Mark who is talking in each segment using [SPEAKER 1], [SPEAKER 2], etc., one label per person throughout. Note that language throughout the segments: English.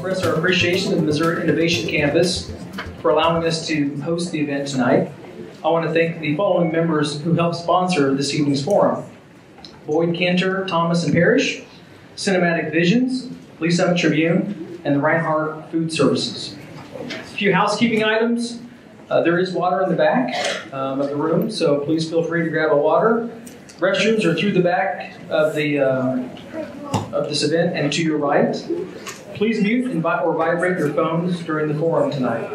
[SPEAKER 1] express our appreciation to the Missouri Innovation Campus for allowing us to host the event tonight. I want to thank the following members who helped sponsor this evening's forum: Boyd Cantor, Thomas and Parrish, Cinematic Visions, Lee Summit Tribune, and the Reinhardt Food Services. A few housekeeping items. There is water in the back of the room, so please feel free to grab a water. Restrooms are through the back of this event and to your right. Please mute or vibrate your phones during the forum tonight.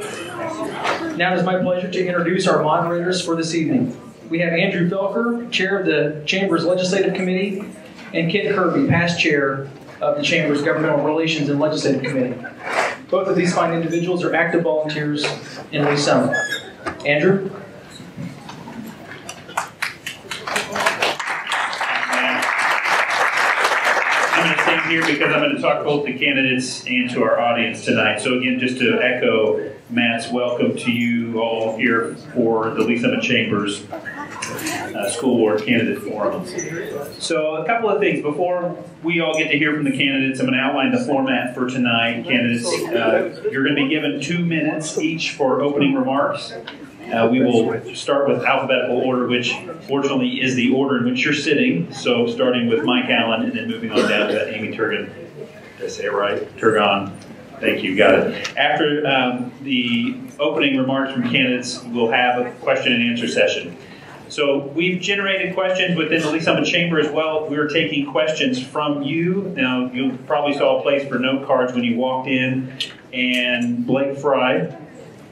[SPEAKER 1] Now it is my pleasure to introduce our moderators for this evening. We have Andrew Felker, Chair of the Chamber's Legislative Committee, and Kent Kirby, past Chair of the Chamber's Governmental Relations and Legislative Committee. Both of these fine individuals are active volunteers in Lee Summit. Andrew?
[SPEAKER 2] I'm going to stand here because I'm going to talk both to candidates and to our audience tonight. So again, just to echo Matt's welcome to you all here for the Lee Summit Chamber's School Board Candidate Forum. So a couple of things before we all get to hear from the candidates. I'm going to outline the format for tonight. Candidates, you're going to be given 2 minutes each for opening remarks. We will start with alphabetical order, which fortunately is the order in which you're sitting. So starting with Mike Allen and then moving on down to Amy Turgan. Did I say it right? Turgon. Thank you. Got it. After the opening remarks from candidates, we'll have a question and answer session. So we've generated questions within the Lee Summit Chamber as well. We're taking questions from you. Now, you probably saw a place for note cards when you walked in. And Blake Fry,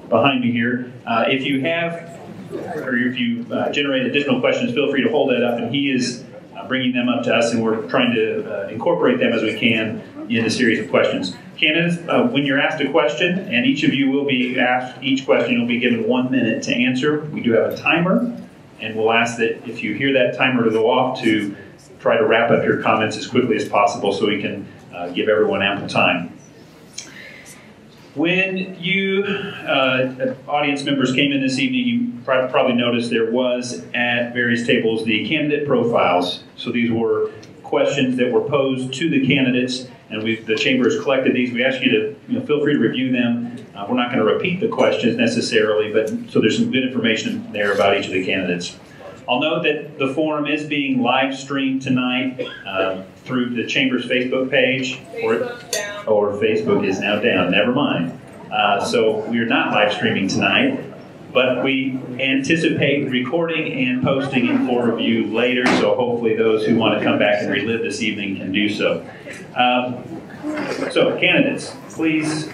[SPEAKER 2] behind me here, if you have, or if you generate additional questions, feel free to hold that up. And he is bringing them up to us, and we're trying to incorporate them as we can in a series of questions. Candidates, when you're asked a question, and each of you will be asked each question, you'll be given 1 minute to answer. We do have a timer. And we'll ask that if you hear that timer to go off, to try to wrap up your comments as quickly as possible so we can give everyone ample time. When you, audience members, came in this evening, you probably noticed there was at various tables the candidate profiles. So these were questions that were posed to the candidates, and the Chamber has collected these. We ask you to feel free to review them. We're not going to repeat the questions necessarily, but so there's some good information there about each of the candidates. I'll note that the forum is being live streamed tonight through the Chamber's Facebook page, or Facebook is now down. Never mind. So we are not live streaming tonight, but we anticipate recording and posting it for review later. So hopefully those who want to come back and relive this evening can do so. So candidates, please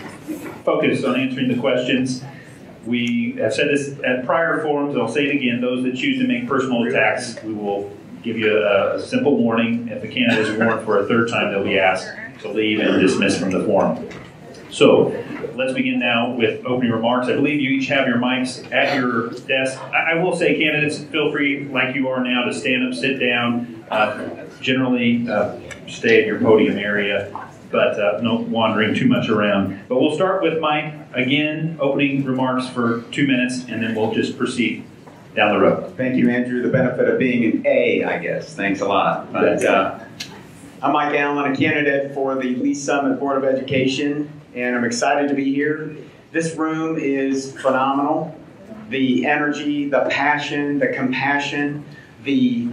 [SPEAKER 2] focus on answering the questions. We have said this at prior forums. I'll say it again. Those that choose to make personal attacks, we will give you a simple warning. If the candidate is warned for a third time, they'll be asked to leave and dismiss from the forum. So let's begin now with opening remarks. I believe you each have your mics at your desk. I will say, candidates, feel free, like you are now, to stand up, sit down. Generally, stay at your podium area, but no wandering too much around. But we'll start with Mike. Again, opening remarks for 2 minutes, and then we'll just proceed down the road.
[SPEAKER 3] Thank you, Andrew. The benefit of being an A, I guess. Thanks a lot. But I'm Mike Allen, a candidate for the Lee Summit Board of Education, and I'm excited to be here. This room is phenomenal. The energy, the passion, the compassion, the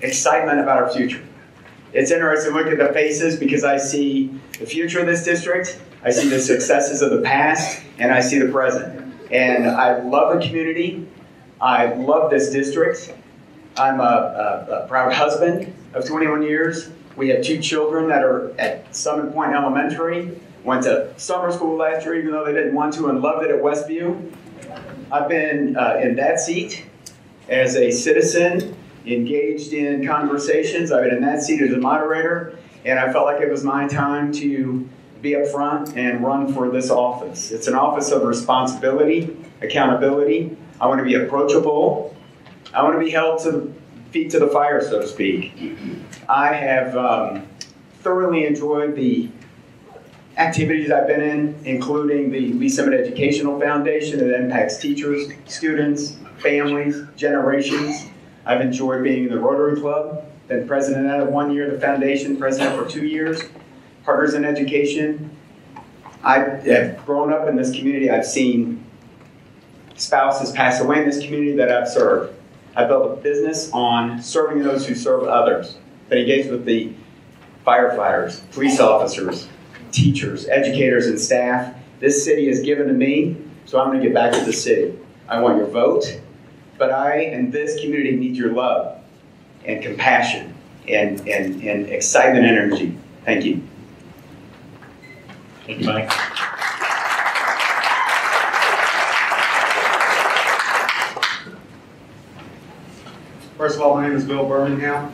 [SPEAKER 3] excitement about our future. It's interesting to look at the faces because I see the future of this district, I see the successes of the past, and I see the present. And I love the community. I love this district. I'm a proud husband of 21 years. We have 2 children that are at Summit Point Elementary. Went to summer school last year, even though they didn't want to, and loved it at Westview. I've been in that seat as a citizen, engaged in conversations. I've been in that seat as a moderator, and I felt like it was my time to be up front and run for this office. It's an office of responsibility, accountability. I want to be approachable. I want to be held to feet to the fire, so to speak. I have thoroughly enjoyed the activities I've been in, including the Lee Summit Educational Foundation that impacts teachers, students, families, generations. I've enjoyed being in the Rotary Club, been president of that 1 year, the foundation president for 2 years, Partners in Education, I have grown up in this community. I've seen spouses pass away in this community that I've served. I built a business on serving those who serve others, that engage with the firefighters, police officers, teachers, educators, and staff. This city has given to me, so I'm going to give back to the city. I want your vote, but I and this community need your love and compassion and excitement and energy. Thank you.
[SPEAKER 2] Thank you, Mike.
[SPEAKER 4] First of all, my name is Bill Birmingham,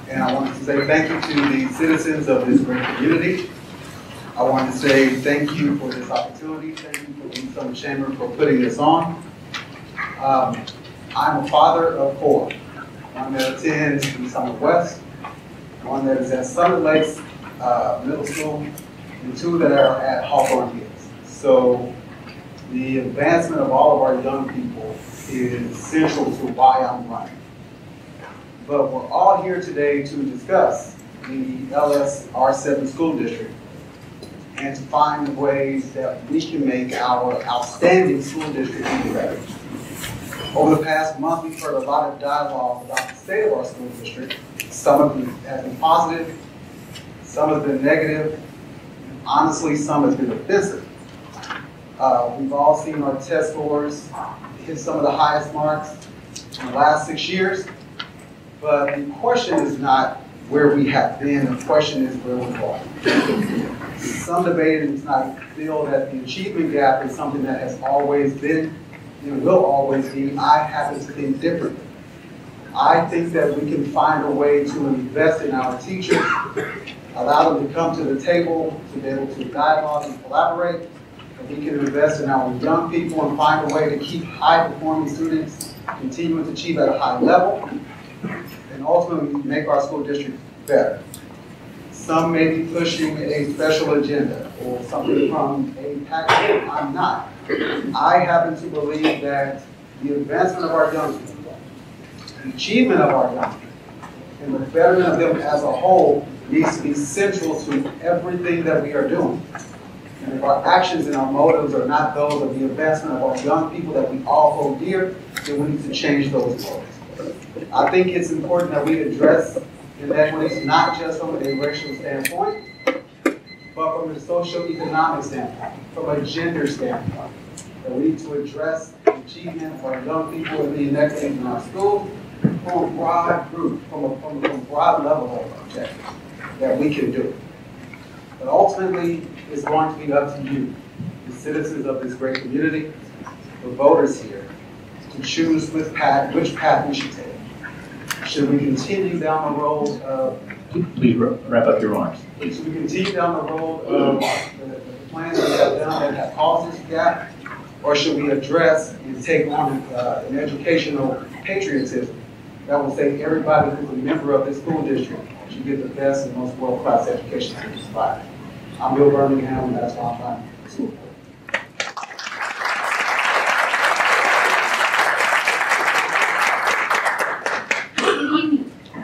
[SPEAKER 4] and I wanted to say thank you to the citizens of this great community. I want to say thank you for this opportunity. Thank you for the Lee Summit Chamber for putting this on. I'm a father of 4. One that attends Lee Summit West, one that is at Summit Lakes Middle School, and 2 that are at Hawthorne Hills. So the advancement of all of our young people is central to why I'm running. But we're all here today to discuss the LSR7 school district and to find ways that we can make our outstanding school district even better. Over the past month, we've heard a lot of dialogue about the state of our school district. Some of it has been positive, some has been negative, and honestly, some has been offensive. We've all seen our test scores hit some of the highest marks in the last 6 years, but the question is not where we have been, the question is where we're going. Some debaters might feel that the achievement gap is something that has always been and will always be. I happen to think differently. I think that we can find a way to invest in our teachers, allow them to come to the table, to be able to dialogue and collaborate. And we can invest in our young people and find a way to keep high-performing students continuing to achieve at a high level, and ultimately make our school district better. Some may be pushing a special agenda or something from a package. I'm not. I happen to believe that the advancement of our young people, the achievement of our young people, and the betterment of them as a whole needs to be central to everything that we are doing. And if our actions and our motives are not those of the advancement of our young people that we all hold dear, then we need to change those motives. I think it's important that we address inequities not just from a racial standpoint, but from a socio-economic standpoint, from a gender standpoint. That we need to address the achievement of our young people and the inequities in our schools from a broad group, from a broad level of objectives that we can do. But ultimately, it's going to be up to you, the citizens of this great community, the voters here, to choose which path we should take. Should we continue down the road of...
[SPEAKER 2] Please wrap up your remarks.
[SPEAKER 4] Should we continue down the road of the plans that we have done that have caused this gap? Or should we address and take on an educational patriotism that will say everybody who's a member of this school district should get the best and most world-class education that we can provide? I'm Bill Birmingham, and that's why I'm running for school board.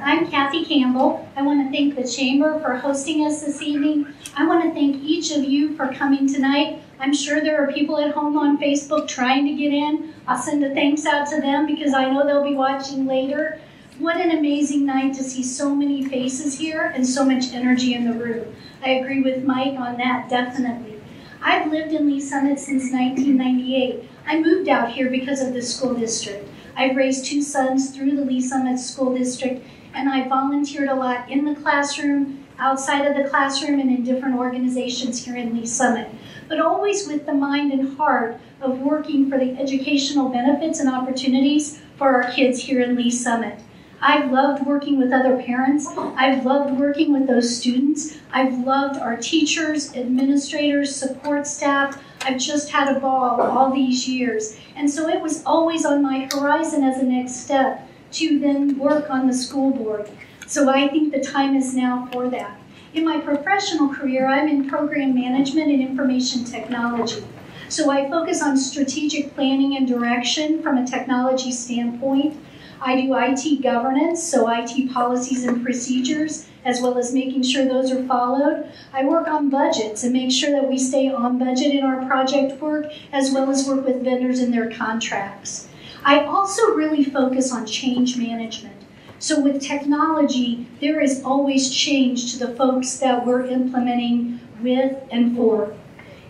[SPEAKER 5] I'm Kathy Campbell. I want to thank the Chamber for hosting us this evening. I want to thank each of you for coming tonight. I'm sure there are people at home on Facebook trying to get in. I'll send a thanks out to them because I know they'll be watching later. What an amazing night to see so many faces here and so much energy in the room. I agree with Mike on that, definitely. I've lived in Lee Summit since 1998. I moved out here because of the school district. I've raised 2 sons through the Lee Summit School District, and I volunteered a lot in the classroom, outside of the classroom, and in different organizations here in Lee Summit. But always with the mind and heart of working for the educational benefits and opportunities for our kids here in Lee Summit. I've loved working with other parents. I've loved working with those students. I've loved our teachers, administrators, support staff. I've just had a ball all these years. And so it was always on my horizon as a next step to then work on the school board. So I think the time is now for that. In my professional career, I'm in program management and information technology. So I focus on strategic planning and direction from a technology standpoint. I do IT governance, so IT policies and procedures, as well as making sure those are followed. I work on budgets and make sure that we stay on budget in our project work, as well as work with vendors in their contracts. I also really focus on change management. So with technology, there is always change to the folks that we're implementing with and for.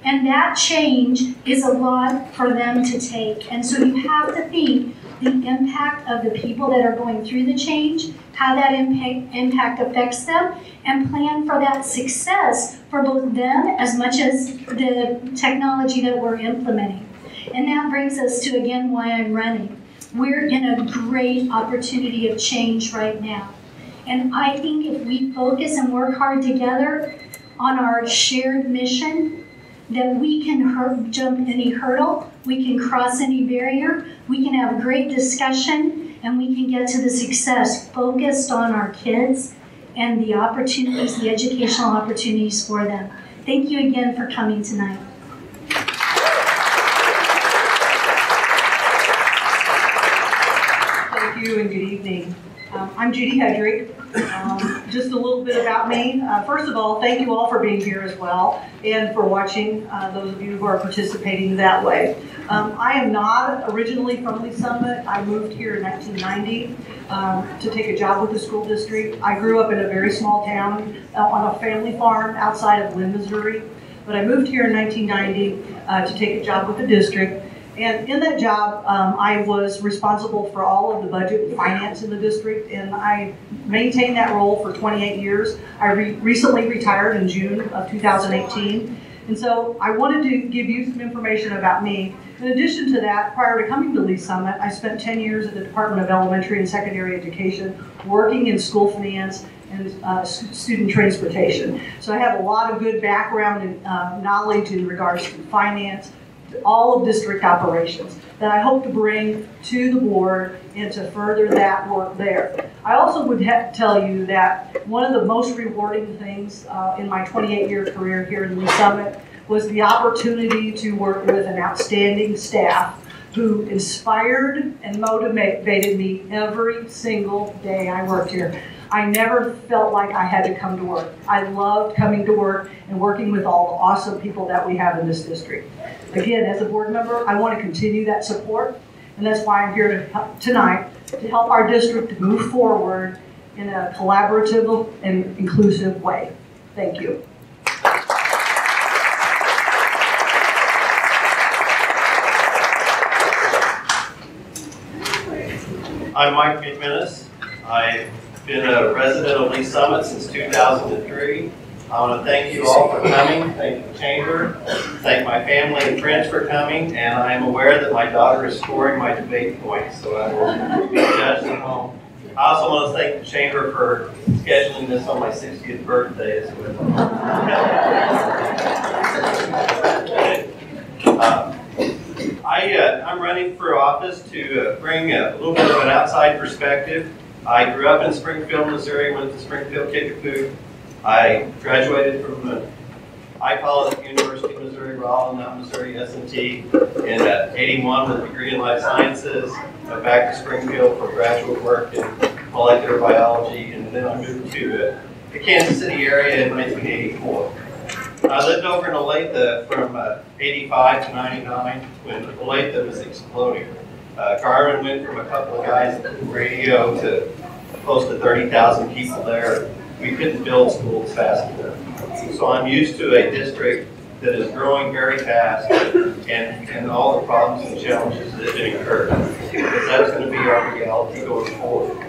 [SPEAKER 5] And that change is a lot for them to take. And so you have to think the impact of the people that are going through the change, how that impact affects them, and plan for that success for both them as much as the technology that we're implementing. And that brings us to, again, why I'm running. We're in a great opportunity of change right now. And I think if we focus and work hard together on our shared mission, that we can jump any hurdle, we can cross any barrier, we can have great discussion, and we can get to the success focused on our kids and the opportunities, the educational opportunities for them. Thank you again for coming tonight.
[SPEAKER 6] Thank you and good evening. I'm Judy Hedrick. Just a little bit about me. First of all, thank you all for being here as well and for watching, those of you who are participating that way. I am not originally from Lee Summit. I moved here in 1990 to take a job with the school district. I grew up in a very small town on a family farm outside of Lynn, Missouri. But I moved here in 1990 to take a job with the district. And in that job, I was responsible for all of the budget and finance in the district, and I maintained that role for 28 years. I recently retired in June of 2018, and so I wanted to give you some information about me. In addition to that, prior to coming to Lee Summit, I spent 10 years at the Department of Elementary and Secondary Education, working in school finance and student transportation. So I have a lot of good background and knowledge in regards to finance, all of district operations that I hope to bring to the board and to further that work there. I also would tell you that one of the most rewarding things in my 28-year career here in Lee Summit was the opportunity to work with an outstanding staff who inspired and motivated me every single day I worked here. I never felt like I had to come to work. I loved coming to work and working with all the awesome people that we have in this district. Again, as a board member, I want to continue that support, and that's why I'm here tonight to help our district to move forward in a collaborative and inclusive way. Thank you.
[SPEAKER 7] I'm Mike McMinnis. I've been a resident of Lee Summit since 2003. I want to thank you all for coming. Thank the Chamber. Thank my family and friends for coming. And I am aware that my daughter is scoring my debate points, so I will be judged at home. I also want to thank the Chamber for scheduling this on my 60th birthday as well. I'm running for office to bring a little bit of an outside perspective. I grew up in Springfield, Missouri, went to Springfield Kickapoo. I graduated from I call it University of Missouri, Rollin, not Missouri S&T, in '81 with a degree in life sciences. Went back to Springfield for graduate work in molecular biology, and then I moved to the Kansas City area in 1984. I lived over in Olathe from 85 to 99 when Olathe was exploding. Garmin went from a couple of guys at the radio to close to 30,000 people there. We couldn't build schools fast enough. So I'm used to a district that is growing very fast and all the problems and challenges that incur, because that's going to be our reality going forward.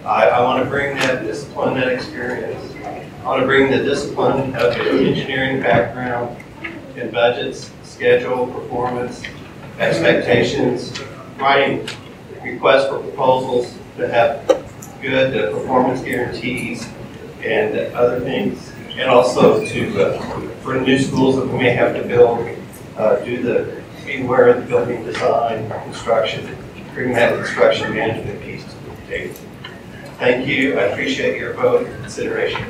[SPEAKER 7] I want to bring that discipline, that experience. I want to bring the discipline of an engineering background in budgets, schedule, performance, expectations, writing requests for proposals to have good performance guarantees and other things, and also to for new schools that we may have to build, be aware of the building design, construction, bring that construction management piece to the table. Thank you. I appreciate your vote and consideration.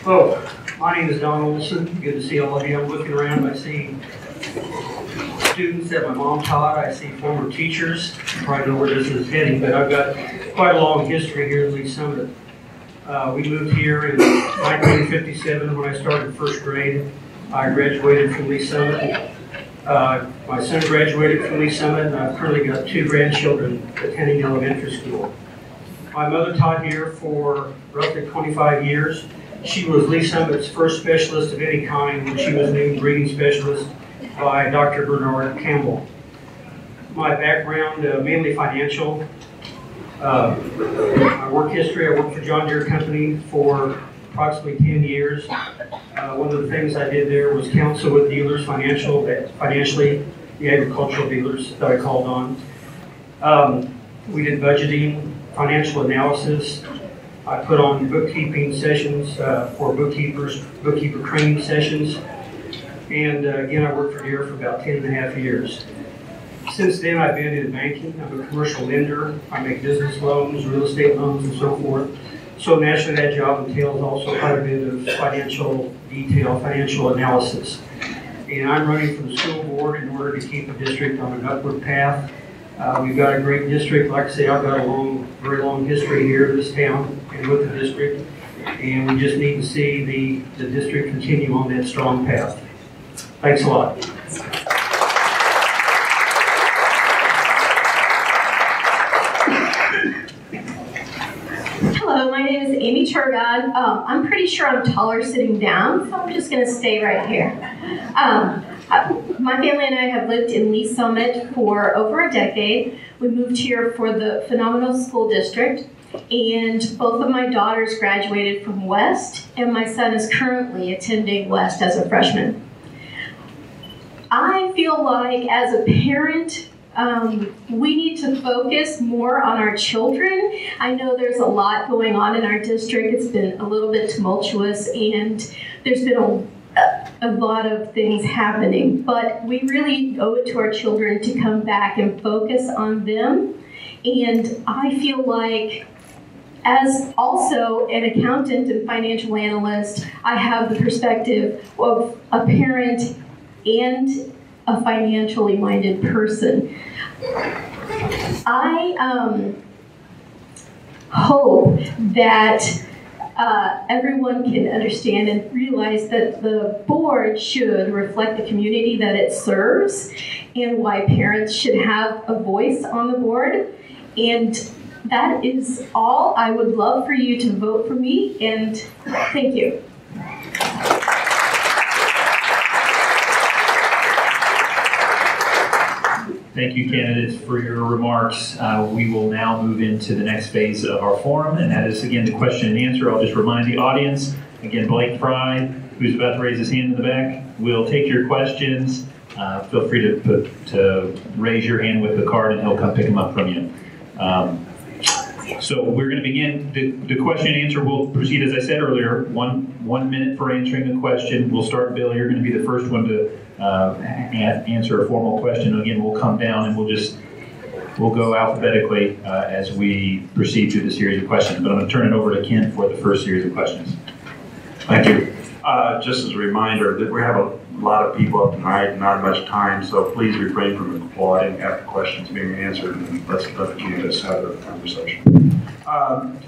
[SPEAKER 8] Hello, my My name is Don Olson. Good to see all of you. I'm looking around. I see students that my mom taught. I see former teachers. I probably know where this is heading, but I've got quite a long history here at Lee Summit. We moved here in 1957 when I started first grade. I graduated from Lee Summit. My son graduated from Lee Summit, and I've currently got 2 grandchildren attending elementary school. My mother taught here for roughly 25 years. She was Lee Summit's first specialist of any kind when she was named breeding specialist by Dr. Bernard Campbell. My background, mainly financial. My work history, I worked for John Deere Company for approximately 10 years. One of the things I did there was counsel with dealers, financially, the agricultural dealers that I called on. We did budgeting, financial analysis. I put on bookkeeping sessions for bookkeeper training sessions. And again, I worked for Deere for about 10.5 years. Since then, I've been in banking. I'm a commercial lender. I make business loans, real estate loans, and so forth. So naturally, that job entails also quite a bit of financial detail, financial analysis. And I'm running for the school board in order to keep the district on an upward path. We've got a great district. Like I say, I've got a very long history here in this town and with the district. And we just need to see the district continue on that strong path. Thanks a lot.
[SPEAKER 9] Hello, my name is Amy Turgod. I'm pretty sure I'm taller sitting down, so I'm just going to stay right here. My family and I have lived in Lee Summit for over a decade. We moved here for the phenomenal school district, and both of my daughters graduated from West, and my son is currently attending West as a freshman. I feel like as a parent, we need to focus more on our children. I know there's a lot going on in our district. It's been a little bit tumultuous, and there's been a lot of things happening, but we really owe it to our children to come back and focus on them. And I feel like, as also an accountant and financial analyst, I have the perspective of a parent and a financially minded person. I hope that everyone can understand and realize that the board should reflect the community that it serves and why parents should have a voice on the board. And that is all. I would love for you to vote for me, and thank you.
[SPEAKER 2] Thank you, candidates, for your remarks. We will now move into the next phase of our forum, and that is, again, the question and answer. I'll just remind the audience, again, Blake Fry, who's about to raise his hand in the back, will take your questions. Feel free to raise your hand with the card, and he'll come pick them up from you. So we're going to begin. The question and answer will proceed, as I said earlier, one minute for answering the question. We'll start, Bill. You're going to be the first one to answer a formal question. Again, we'll come down and we'll go alphabetically as we proceed through the series of questions. But I'm going to turn it over to Ken for the first series of questions. Thank you.
[SPEAKER 10] Just as a reminder that we have a lot of people up tonight, not much time, so please refrain from applauding after questions being answered, and let's let the candidates have their conversation.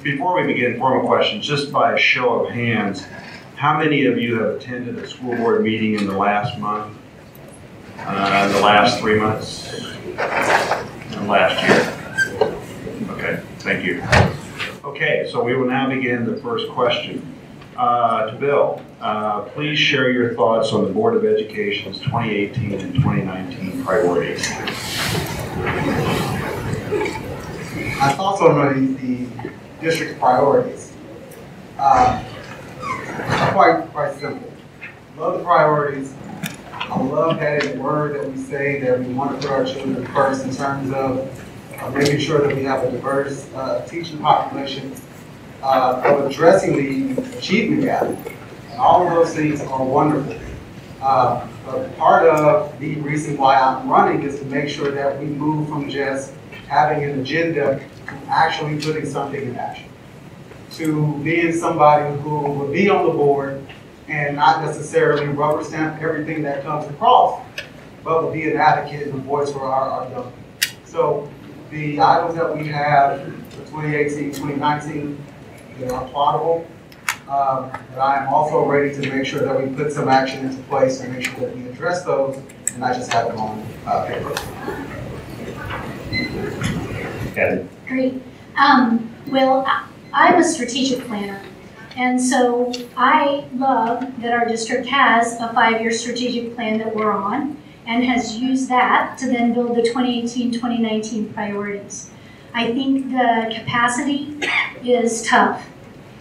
[SPEAKER 10] Before we begin formal questions, just by a show of hands, how many of you have attended a school board meeting in the last month, the last 3 months, and last year? Okay, thank you. Okay, so we will now begin the first question. To Bill, please share your thoughts on the Board of Education's 2018 and 2019 priorities.
[SPEAKER 4] My thoughts on the district's priorities are quite simple. Love the priorities. I love that word that we say that we want to put our children first in terms of making sure that we have a diverse teaching population, of addressing the achievement gap. And all of those things are wonderful. But part of the reason why I'm running is to make sure that we move from just having an agenda to actually putting something in action. To being somebody who will be on the board and not necessarily rubber stamp everything that comes across, but will be an advocate and a voice for our young people. So the items that we have for 2018, 2019, they are plottable. But I am also ready to make sure that we put some action into place and make sure that we address those and not just have them on paper.
[SPEAKER 5] Great. Well, I'm a strategic planner. And so I love that our district has a 5-year strategic plan that we're on and has used that to then build the 2018-2019 priorities. I think the capacity is tough.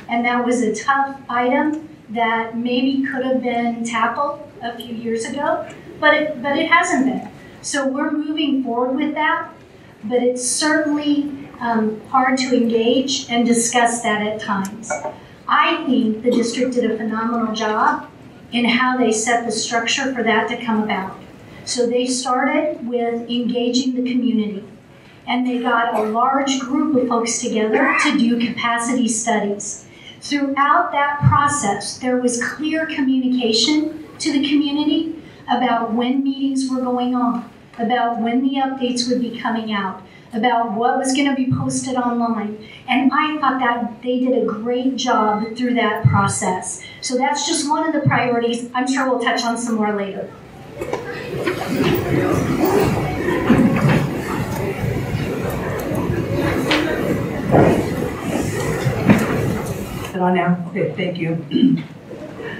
[SPEAKER 5] And that was a tough item that maybe could have been tackled a few years ago, but it hasn't been. So we're moving forward with that, but it's certainly hard to engage and discuss that at times. I think the district did a phenomenal job in how they set the structure for that to come about. So they started with engaging the community, and they got a large group of folks together to do capacity studies. Throughout that process, there was clear communication to the community about when meetings were going on, about when the updates would be coming out, about what was going to be posted online. And I thought that they did a great job through that process. So that's just one of the priorities. I'm sure we'll touch on some more later.
[SPEAKER 6] On now? Okay, thank you.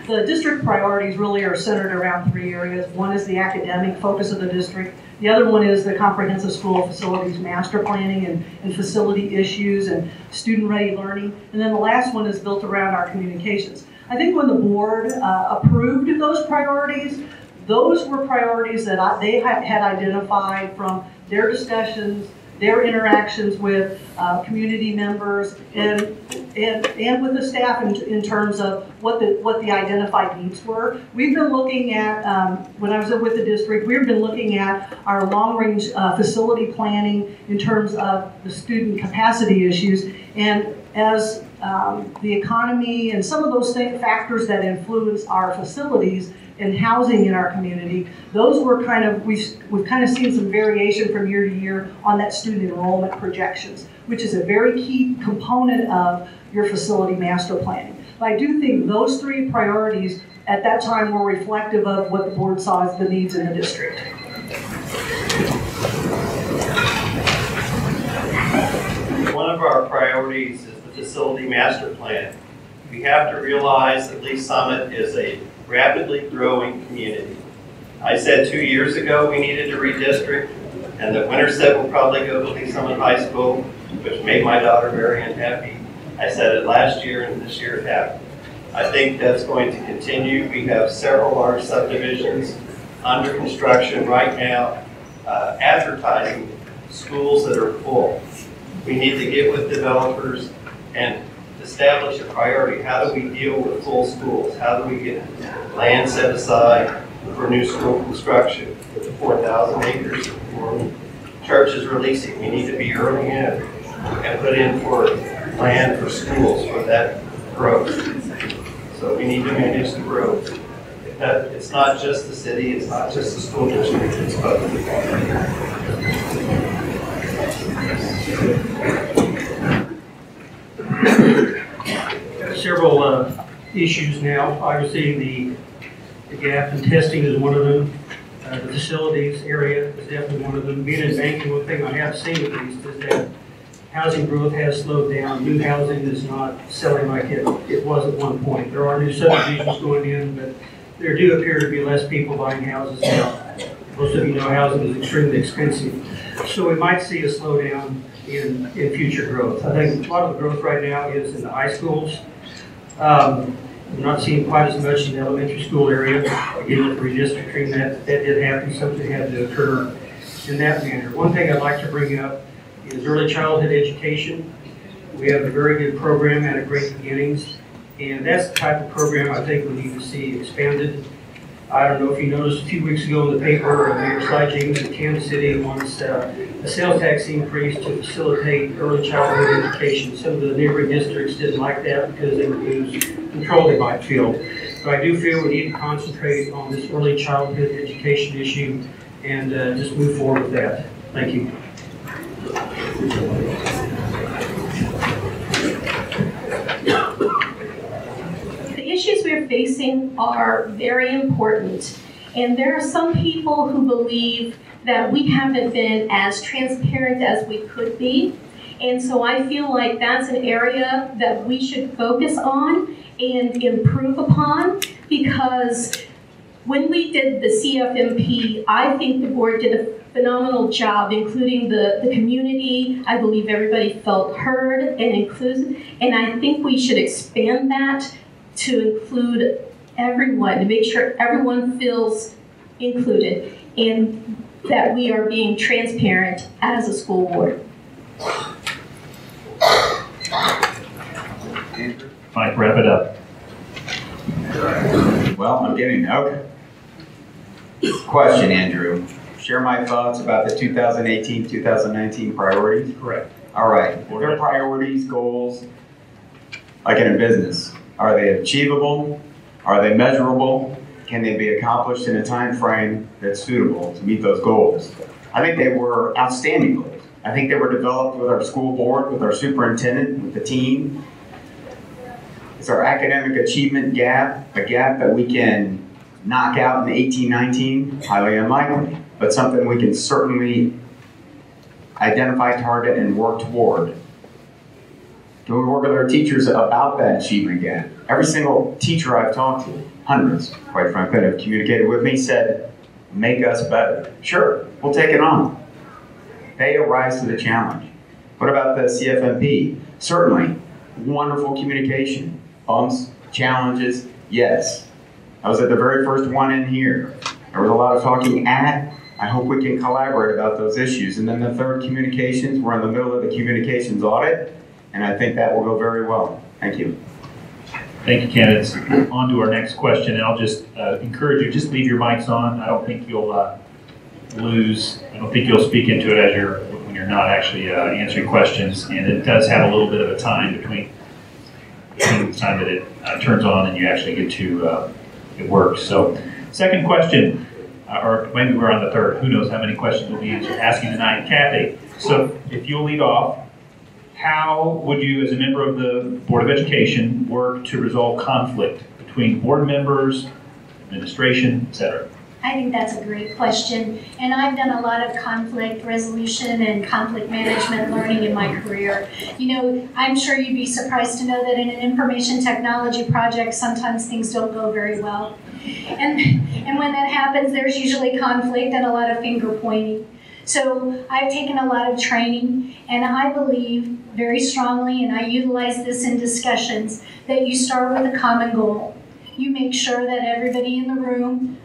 [SPEAKER 6] The district priorities really are centered around 3 areas. One is the academic focus of the district. The other one is the comprehensive school facilities master planning and facility issues and student-ready learning. And then the last one is built around our communications. I think when the board approved those priorities, those were priorities that they had identified from their discussions, their interactions with community members, and with the staff in terms of what the identified needs were. We've been looking at, when I was with the district, we've been looking at our long-range facility planning in terms of the student capacity issues. And as the economy and some of those factors that influence our facilities and housing in our community, those were kind of, we've kind of seen some variation from year to year on that student enrollment projections, which is a very key component of your facility master planning. But I do think those 3 priorities at that time were reflective of what the board saw as the needs in the district.
[SPEAKER 7] One of our priorities is the facility master plan. We have to realize that Lee Summit is a rapidly growing community. I said 2 years ago we needed to redistrict, and that Winterset will probably go to Lee Summit High School, which made my daughter very unhappy. I said it last year, and this year it happened. I think that's going to continue. We have several large subdivisions under construction right now, advertising schools that are full. We need to get with developers and establish a priority. How do we deal with full schools? How do we get land set aside for new school construction with the 4,000 acres for churches releasing? We need to be early in and put in for land for schools for that growth. So we need to manage the growth. It's not just the city, it's not just the school district, it's both.
[SPEAKER 8] Several issues now. Obviously, the gap in testing is one of them. The facilities area is definitely one of them. Being in banking, one thing I have seen at least is that housing growth has slowed down. New housing is not selling like it was at one point. There are new subdivisions going in, but there do appear to be less people buying houses now. Most of you know housing is extremely expensive. So we might see a slowdown in future growth. I think a lot of the growth right now is in the high schools. We're not seeing quite as much in the elementary school area. Again, with redistricting, that did happen. Something had to occur in that manner. One thing I'd like to bring up is early childhood education. We have a very good program at a Great Beginnings, and that's the type of program I think we need to see expanded. I don't know if you noticed a few weeks ago in the paper, Mayor Sly James in Kansas City wants a sales tax increase to facilitate early childhood education. Some of the neighboring districts didn't like that because they would lose control they might feel. So I do feel we need to concentrate on this early childhood education issue and just move forward with that. Thank you.
[SPEAKER 9] The issues we're facing are very important, and there are some people who believe that we haven't been as transparent as we could be. And so I feel like that's an area that we should focus on and improve upon, because when we did the CFMP, I think the board did a phenomenal job, including the community. I believe everybody felt heard and included, and I think we should expand that to include everyone, to make sure everyone feels included and that we are being transparent as a school board.
[SPEAKER 2] Mike, wrap it up.
[SPEAKER 3] Well, I'm getting, okay. Question, Andrew. Share my thoughts about the 2018-2019 priorities?
[SPEAKER 2] Correct.
[SPEAKER 3] All right. If they're priorities, goals, like in a business, are they achievable? Are they measurable? Can they be accomplished in a time frame that's suitable to meet those goals? I think they were outstanding goals. I think they were developed with our school board, with our superintendent, with the team. Is our academic achievement gap a gap that we can knock out in 18-19? Highly unlikely, but something we can certainly identify, target, and work toward. Do we work with our teachers about that achievement gap? Every single teacher I've talked to, hundreds, quite frankly, that have communicated with me, said, make us better. Sure, we'll take it on. They arise to the challenge. What about the CFMP? Certainly, wonderful communication. Bumps, challenges, yes. I was at the very first one in here. There was a lot of talking at. I hope we can collaborate about those issues. And then the third, communications. We're in the middle of the communications audit, and I think that will go very well. Thank you.
[SPEAKER 2] Thank you, candidates. On to our next question, and I'll just encourage you, just leave your mics on. I don't think you'll I don't think you'll speak into it as when you're not actually answering questions, and it does have a little bit of a time between the time that it turns on and you actually get to it works. So, second question, or maybe we're on the third. Who knows how many questions we'll be asking tonight. Kathy, so if you'll lead off, how would you, as a member of the Board of Education, work to resolve conflict between board members, administration, etc.?
[SPEAKER 5] I think that's a great question, and I've done a lot of conflict resolution and conflict management learning in my career. You know, I'm sure you'd be surprised to know that in an information technology project, sometimes things don't go very well. And when that happens, there's usually conflict and a lot of finger pointing. So I've taken a lot of training, and I believe very strongly, and I utilize this in discussions, that you start with a common goal. You make sure that everybody in the room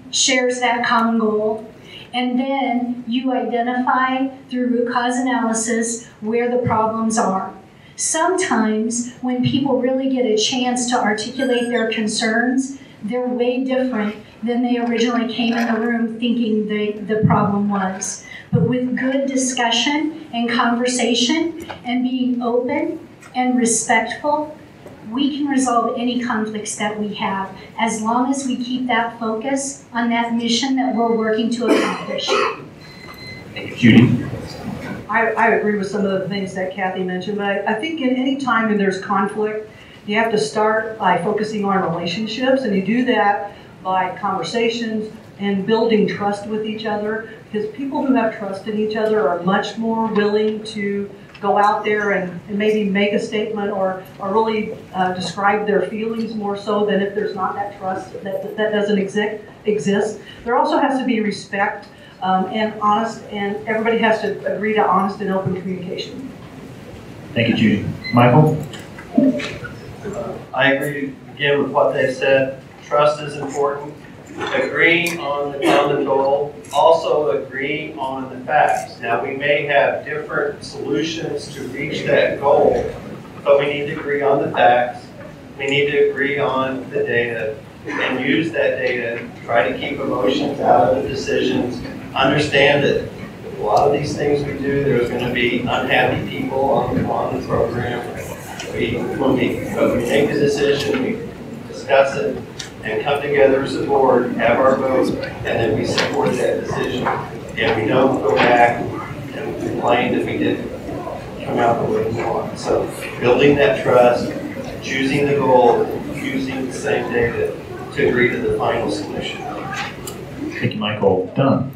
[SPEAKER 5] shares that common goal, and then you identify through root cause analysis where the problems are. Sometimes when people really get a chance to articulate their concerns, they're way different than they originally came in the room thinking the problem was. But with good discussion and conversation and being open and respectful, we can resolve any conflicts that we have as long as we keep that focus on that mission that we're working to accomplish.
[SPEAKER 2] Thank you, Judy.
[SPEAKER 6] I agree with some of the things that Kathy mentioned, but I think in any time when there's conflict, you have to start by focusing on relationships, and you do that by conversations and building trust with each other, because people who have trust in each other are much more willing to go out there and maybe make a statement or really describe their feelings more so than if there's not that trust that doesn't exist. There also has to be respect and honest, and everybody has to agree to honest and open communication.
[SPEAKER 2] Thank you, Judy. Michael?
[SPEAKER 7] I agree again with what they said. Trust is important. Agree on the common goal. Also agree on the facts. Now, we may have different solutions to reach that goal, but we need to agree on the facts. We need to agree on the data and use that data. Try to keep emotions out of the decisions. Understand that a lot of these things we do, there's going to be unhappy people on the program. When we make the decision, we discuss it, and come together as a board, have our vote, and then we support that decision. And we don't go back and complain that we didn't come out the way we want. So building that trust, choosing the goal, using the same data to agree to the final solution.
[SPEAKER 2] Thank you, Michael. Done.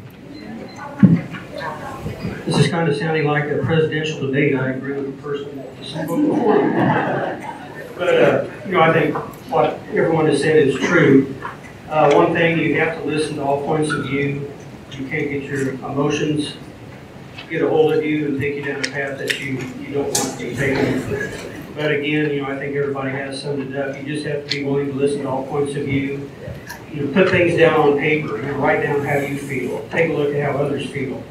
[SPEAKER 8] This is kind of sounding like a presidential debate. I agree with the person that spoke before me. But, I think what everyone has said is true. One thing, you have to listen to all points of view. You can't get your emotions get a hold of you and take you down a path that you don't want to be taken. But again, I think everybody has summed it up. You just have to be willing to listen to all points of view. Put things down on paper. Write down how you feel. Take a look at how others feel.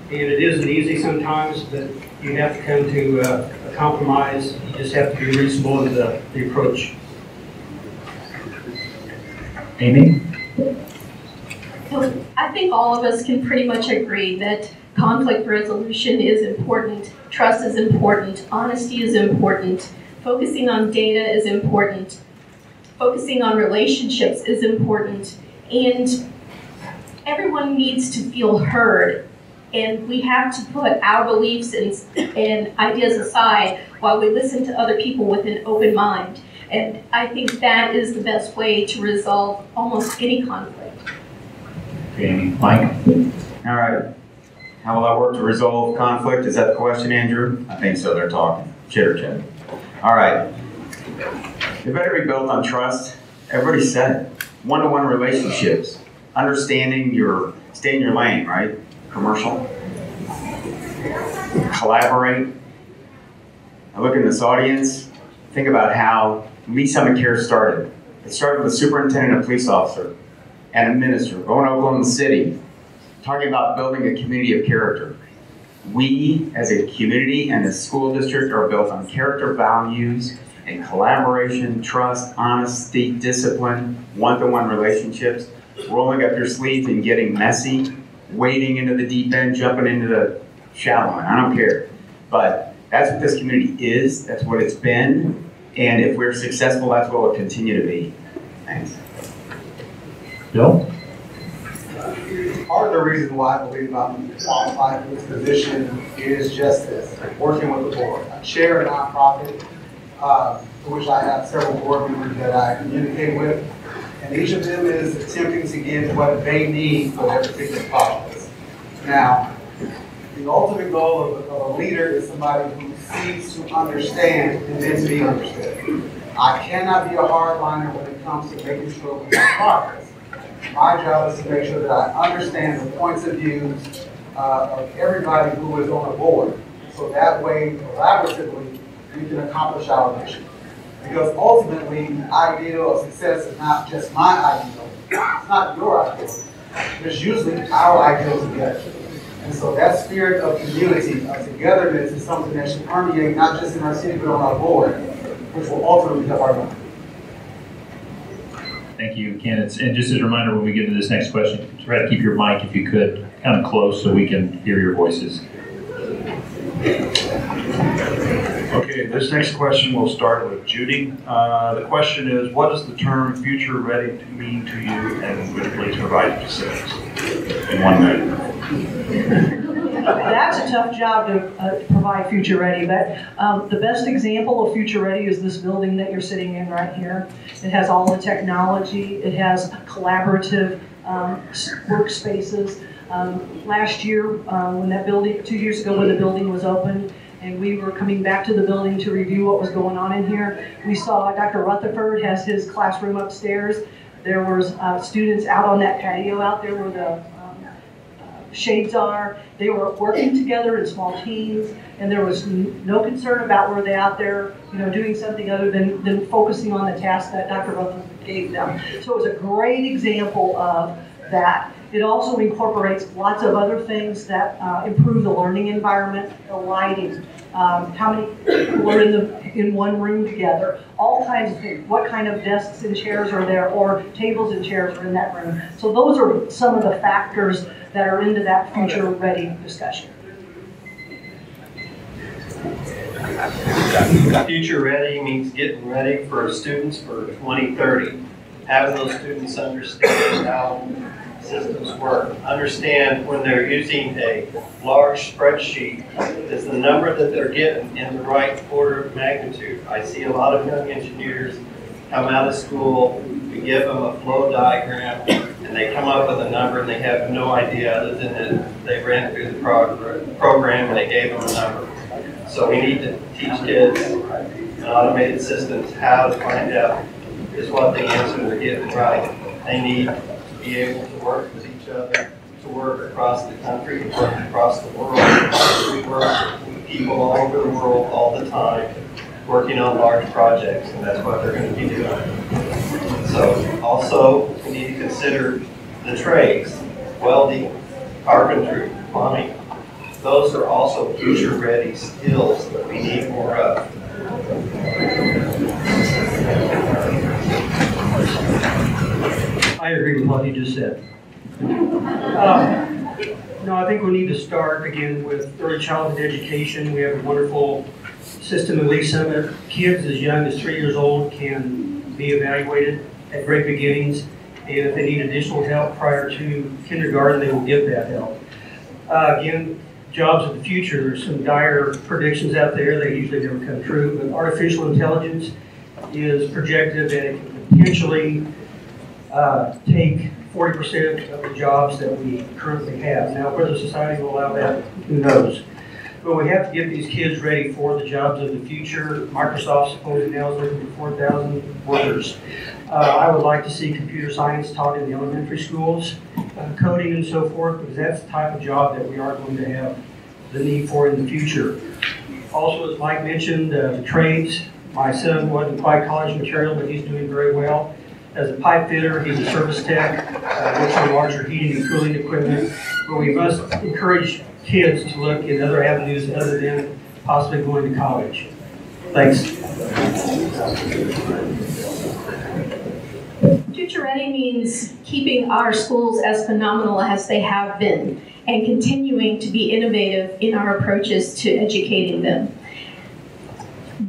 [SPEAKER 8] And it isn't easy sometimes, but you have to come to a compromise. You just have to be reasonable in the approach.
[SPEAKER 2] Amy?
[SPEAKER 9] So I think all of us can pretty much agree that conflict resolution is important, trust is important, honesty is important, focusing on data is important, focusing on relationships is important, and everyone needs to feel heard. And we have to put our beliefs and ideas aside while we listen to other people with an open mind. And I think that is the best way to resolve almost any conflict.
[SPEAKER 2] Okay, Mike?
[SPEAKER 3] All right. How will I work to resolve conflict? Is that the question, Andrew? I think so. They're talking. Chitter chat. All right. It better be built on trust. Everybody said it. One-to-one relationships. Understanding stay in your lane, right? Commercial. Collaborate. I look in this audience. Think about how Lee Summit Care started. It started with a superintendent, a police officer, and a minister going to Oklahoma City, talking about building a community of character. We, as a community and a school district, are built on character values and collaboration, trust, honesty, discipline, one-to-one relationships, rolling up your sleeves and getting messy, wading into the deep end, jumping into the shallow end. I don't care. But that's what this community is. That's what it's been. And if we're successful, that's what we'll continue to be. Thanks.
[SPEAKER 2] Bill?
[SPEAKER 4] Part of the reason why I believe I'm qualified for this position is just this, working with the board. I chair a nonprofit, for which I have several board members that I communicate with, and each of them is attempting to get what they need for their particular projects. Now, the ultimate goal of a leader is somebody who seeks to understand and then be understood. I cannot be a hardliner when it comes to making sure we have progress. My job is to make sure that I understand the points of view of everybody who is on a board. So that way, collaboratively, we can accomplish our mission. Because ultimately, the ideal of success is not just my ideal, it's not your ideal. It's usually our ideal together. And so that spirit of community, of togetherness, is something that should permeate not just in our city, but on our board, which will ultimately help our mission.
[SPEAKER 2] Thank you, candidates. And just as a reminder, when we get to this next question, try to keep your mic, if you could, kind of close so we can hear your voices.
[SPEAKER 10] Okay, this next question will start with Judy. The question is, what does the term future ready mean to you, and would you please provide specifics in 1 minute?
[SPEAKER 6] That's a tough job to provide future ready, but the best example of future ready is this building that you're sitting in right here. It has all the technology, it has collaborative workspaces. Last year, when that building, 2 years ago when the building was open, and we were coming back to the building to review what was going on in here, we saw Dr. Rutherford has his classroom upstairs. There was students out on that patio out there where the shades are. They were working together in small teams, and there was no concern about were they out there, doing something other than focusing on the task that Dr. Rutherford gave them. So it was a great example of that. It also incorporates lots of other things that improve the learning environment, the lighting, how many people are in one room together, all kinds of things. What kind of desks and chairs are there, or tables and chairs are in that room. So those are some of the factors that are into that future ready discussion.
[SPEAKER 7] Future ready means getting ready for students for 2030. having those students understand how systems work. Understand when they're using a large spreadsheet, is the number that they're getting in the right order of magnitude. I see a lot of young engineers come out of school, we give them a flow diagram, and they come up with a number and they have no idea other than that they ran through the program and they gave them a number. So we need to teach kids in automated systems how to find out is what the answer they're getting right. They need to be able to work with each other, to work across the country, to work across the world. We work with people all over the world all the time, working on large projects, and that's what they're going to be doing. So also, we need to consider the trades, welding, carpentry, plumbing. Those are also future-ready skills that we need more of.
[SPEAKER 8] I agree with what he just said. No, I think we need to start again with early childhood education. We have a wonderful system in Lee Summit. Kids as young as 3 years old can be evaluated at Great Beginnings, and if they need additional help prior to kindergarten, they will get that help. Again, jobs of the future, there's some dire predictions out there. They usually never come true, but artificial intelligence is projected that it can potentially take 40% of the jobs that we currently have. Now, whether society will allow that, who knows? But we have to get these kids ready for the jobs of the future. Microsoft supposedly now is looking for 4,000 workers. I would like to see computer science taught in the elementary schools, coding and so forth, because that's the type of job that we are going to have the need for in the future. Also, as Mike mentioned, the trades. My son wasn't quite college material, but he's doing very well. As a pipe fitter, he's a service tech, works on larger heating and cooling equipment. But we must encourage kids to look at other avenues other than possibly going to college. Thanks.
[SPEAKER 9] Future Ready means keeping our schools as phenomenal as they have been and continuing to be innovative in our approaches to educating them.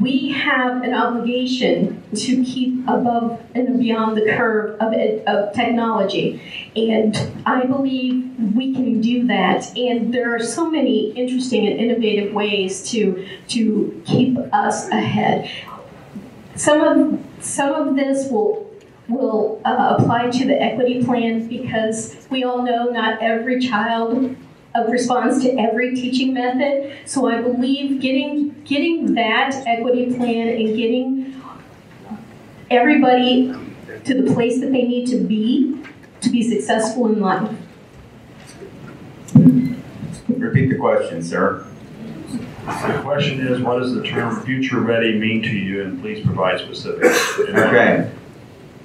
[SPEAKER 9] We have an obligation to keep above and beyond the curve of technology, and I believe we can do that. And there are so many interesting and innovative ways to keep us ahead. Some of this will apply to the equity plan, because we all know not every child responds to every teaching method. So I believe getting that equity plan and getting everybody to the place that they need to be successful in life.
[SPEAKER 3] Repeat the question, sir.
[SPEAKER 10] The question is, what does the term future ready mean to you, and please provide specifics.
[SPEAKER 3] Okay.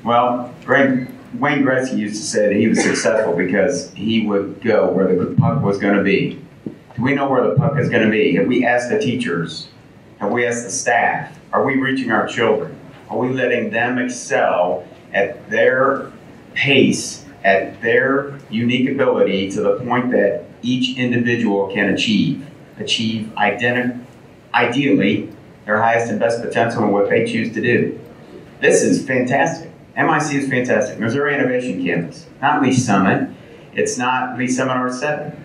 [SPEAKER 3] Well, Wayne Gretzky used to say that he was successful because he would go where the puck was going to be. Do we know where the puck is going to be? Have we asked the teachers? Have we asked the staff? Are we reaching our children? Are we letting them excel at their pace, at their unique ability, to the point that each individual can achieve ideally their highest and best potential in what they choose to do? This is fantastic. MIC is fantastic. Missouri Innovation Campus. Not Lee Summit. It's not Lee Summit R7.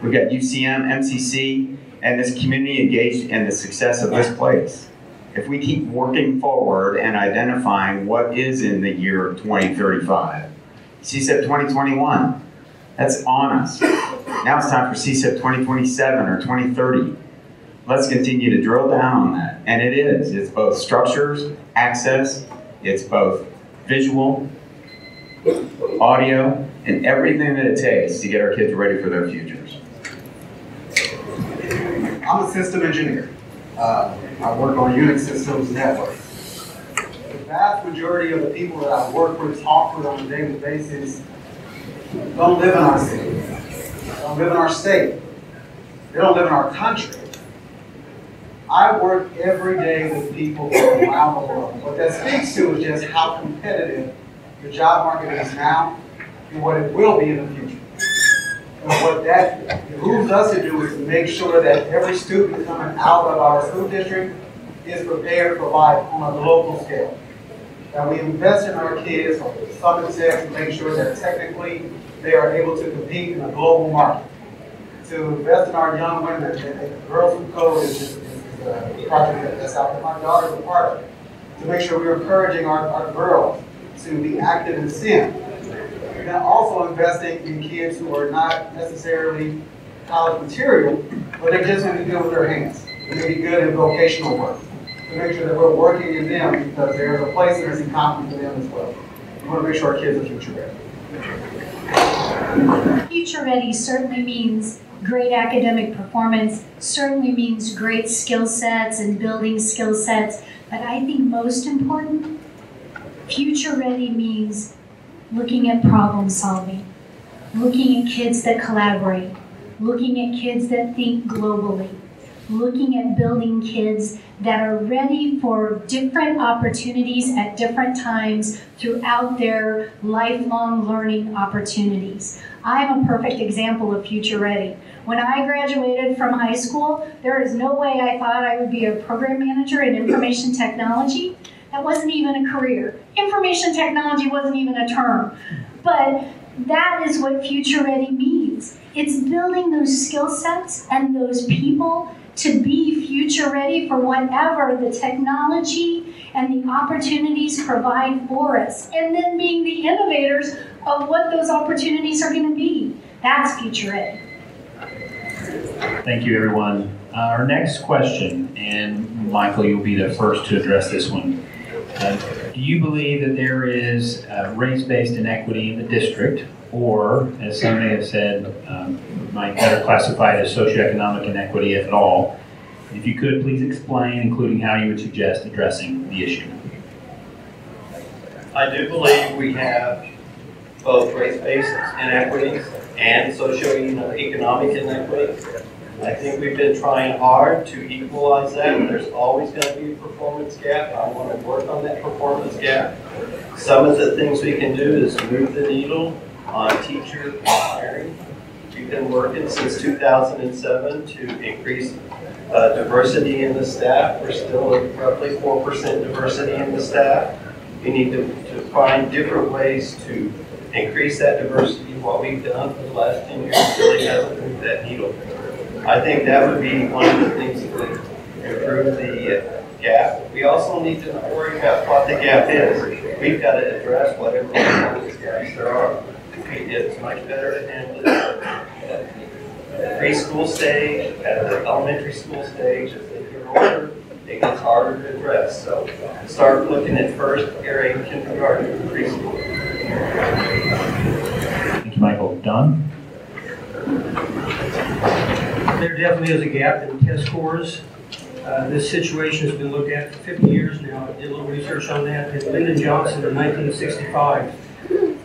[SPEAKER 3] We've got UCM, MCC, and this community engaged in the success of this place. If we keep working forward and identifying what is in the year 2035, CSEP 2021, that's on us. Now it's time for CSEP 2027 or 2030. Let's continue to drill down on that. And it is. It's both structures, access, it's both visual, audio, and everything that it takes to get our kids ready for their futures.
[SPEAKER 4] I'm a system engineer. I work on Unix systems networks. The vast majority of the people that I work with, talk with on a daily basis, don't live in our city. They don't live in our state. They don't live in our country. I work every day with people from around the world. What that speaks to is just how competitive the job market is now and what it will be in the future. And what that behooves us to do is to make sure that every student coming out of our school district is prepared to provide on a local scale. that we invest in our kids for subjects to make sure that technically they are able to compete in a global market. To invest in our young women, and Girls Who Code is a project that's out there. My daughter's a part of it. To make sure we're encouraging our girls to be active in STEM. And then also investing in kids who are not necessarily college material, but they just want to be good with their hands. They may be good in vocational work. To make sure that we're working in them because there's a place in this economy for them as well. We want to make sure our kids are future ready.
[SPEAKER 5] Future ready certainly means great academic performance, certainly means great skill sets and building skill sets, but I think most important, future ready means looking at problem solving, looking at kids that collaborate, looking at kids that think globally, looking at building kids that are ready for different opportunities at different times throughout their lifelong learning opportunities. I'm a perfect example of future ready. When I graduated from high school, there is no way I thought I would be a program manager in information technology. That wasn't even a career. Information technology wasn't even a term. But that is what future ready means. It's building those skill sets and those people to be future ready for whatever the technology and the opportunities provide for us, and then being the innovators of what those opportunities are going to be. That's future ready.
[SPEAKER 2] Thank you, everyone. Our next question, and Michael, you'll be the first to address this one. Do you believe that there is race-based inequity in the district, or, as some may have said, might better classify it as socioeconomic inequity, if at all? If you could, please explain, including how you would suggest addressing the issue.
[SPEAKER 7] I do believe we have both race-based inequities and socioeconomic inequities. I think we've been trying hard to equalize that. There's always going to be a performance gap. I want to work on that performance gap. Some of the things we can do is move the needle on teacher hiring. We've been working since 2007 to increase diversity in the staff. We're still at roughly 4% diversity in the staff. We need to find different ways to increase that diversity. What we've done for the last 10 years really hasn't moved that needle. I think that would be one of the things that would improve the gap. We also need to worry about what the gap is. We've got to address whatever performance gaps there are. It's much better to handle it at the preschool stage, at the elementary school stage. As they get older, it gets harder to address. So start looking at first grade, kindergarten, and preschool.
[SPEAKER 2] Thank you, Michael. Don?
[SPEAKER 8] There definitely is a gap in test scores. This situation has been looked at for 50 years now. I did a little research on that. And Lyndon Johnson in 1965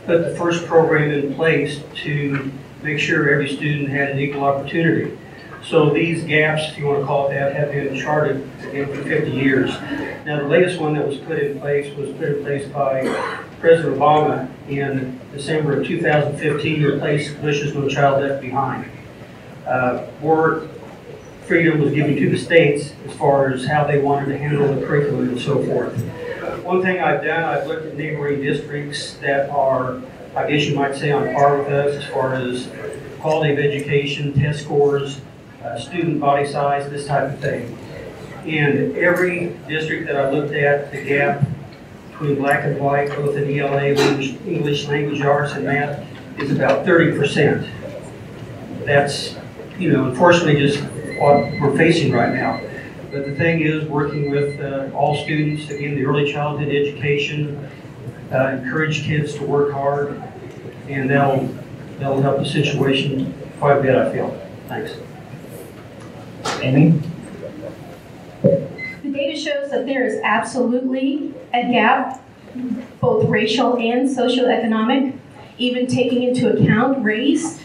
[SPEAKER 8] put the first program in place to make sure every student had an equal opportunity. So these gaps, if you want to call it that, have been charted again for 50 years. Now the latest one that was put in place by President Obama in December of 2015 to replace Bush's No Child Left Behind. More freedom was given to the states as far as how they wanted to handle the curriculum and so forth. One thing I've done, I've looked at neighboring districts that are, I guess you might say, on par with us as far as quality of education, test scores, student body size, this type of thing. And every district that I looked at, the gap between black and white, both in ELA, English language arts, and math, is about 30%. That's, unfortunately just what we're facing right now. But the thing is, working with all students, again, the early childhood education, encourage kids to work hard, and that'll help the situation quite a bit, I feel. Thanks.
[SPEAKER 2] Amy?
[SPEAKER 9] The data shows that there is absolutely a gap, both racial and socioeconomic. Even taking into account race,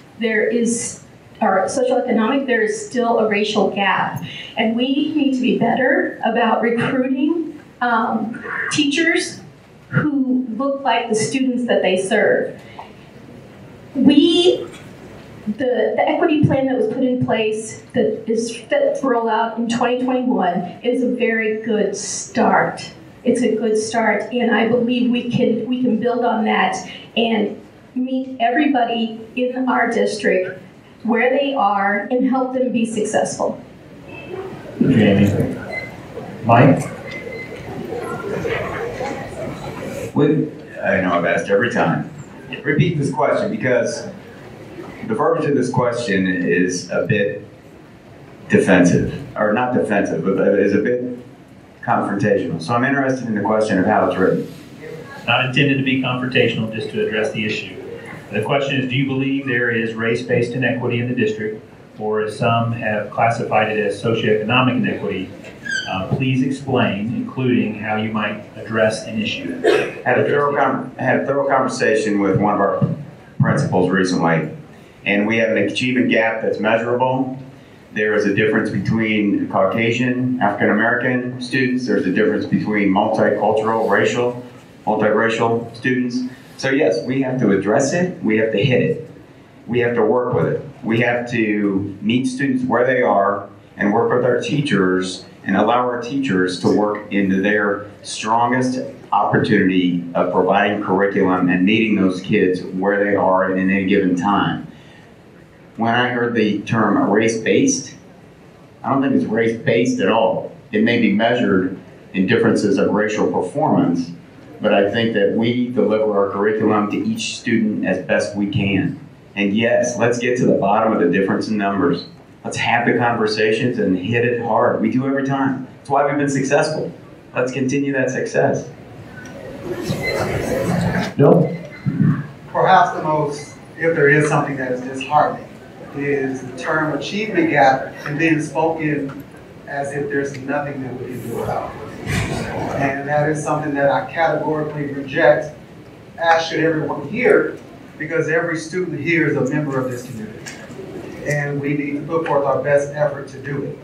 [SPEAKER 9] socioeconomic, there is still a racial gap. And we need to be better about recruiting teachers who look like the students that they serve. The equity plan that was put in place that is set to roll out in 2021 is a very good start. it's a good start, and I believe we can build on that and meet everybody in our district where they are and help them be successful.
[SPEAKER 2] Jamie. Mike?
[SPEAKER 3] I know I've asked every time. Repeat this question, because the verbiage of this question is a bit defensive, or not defensive, but is a bit confrontational. So I'm interested in the question of how it's written.
[SPEAKER 2] Not intended to be confrontational, just to address the issue. The question is, do you believe there is race-based inequity in the district, or as some have classified it as socioeconomic inequity? Please explain, including how you might address an issue.
[SPEAKER 3] Had a thorough conversation with one of our principals recently, and we have an achievement gap that's measurable. There is a difference between Caucasian, African American students. There's a difference between multicultural, multiracial students. So yes, we have to address it. We have to hit it. We have to work with it. We have to meet students where they are and work with our teachers and allow our teachers to work into their strongest opportunity of providing curriculum and meeting those kids where they are at any given time. When I heard the term race-based, I don't think it's race-based at all. It may be measured in differences of racial performance, but I think that we deliver our curriculum to each student as best we can. And yes, let's get to the bottom of the difference in numbers. Let's have the conversations and hit it hard. We do every time. That's why we've been successful. Let's continue that success.
[SPEAKER 2] Bill?
[SPEAKER 4] Perhaps the most, if there is something that is disheartening, is the term achievement gap and being spoken as if there's nothing that we can do about it. And that is something that I categorically reject, as should everyone here, because every student here is a member of this community. And we need to put forth our best effort to do it.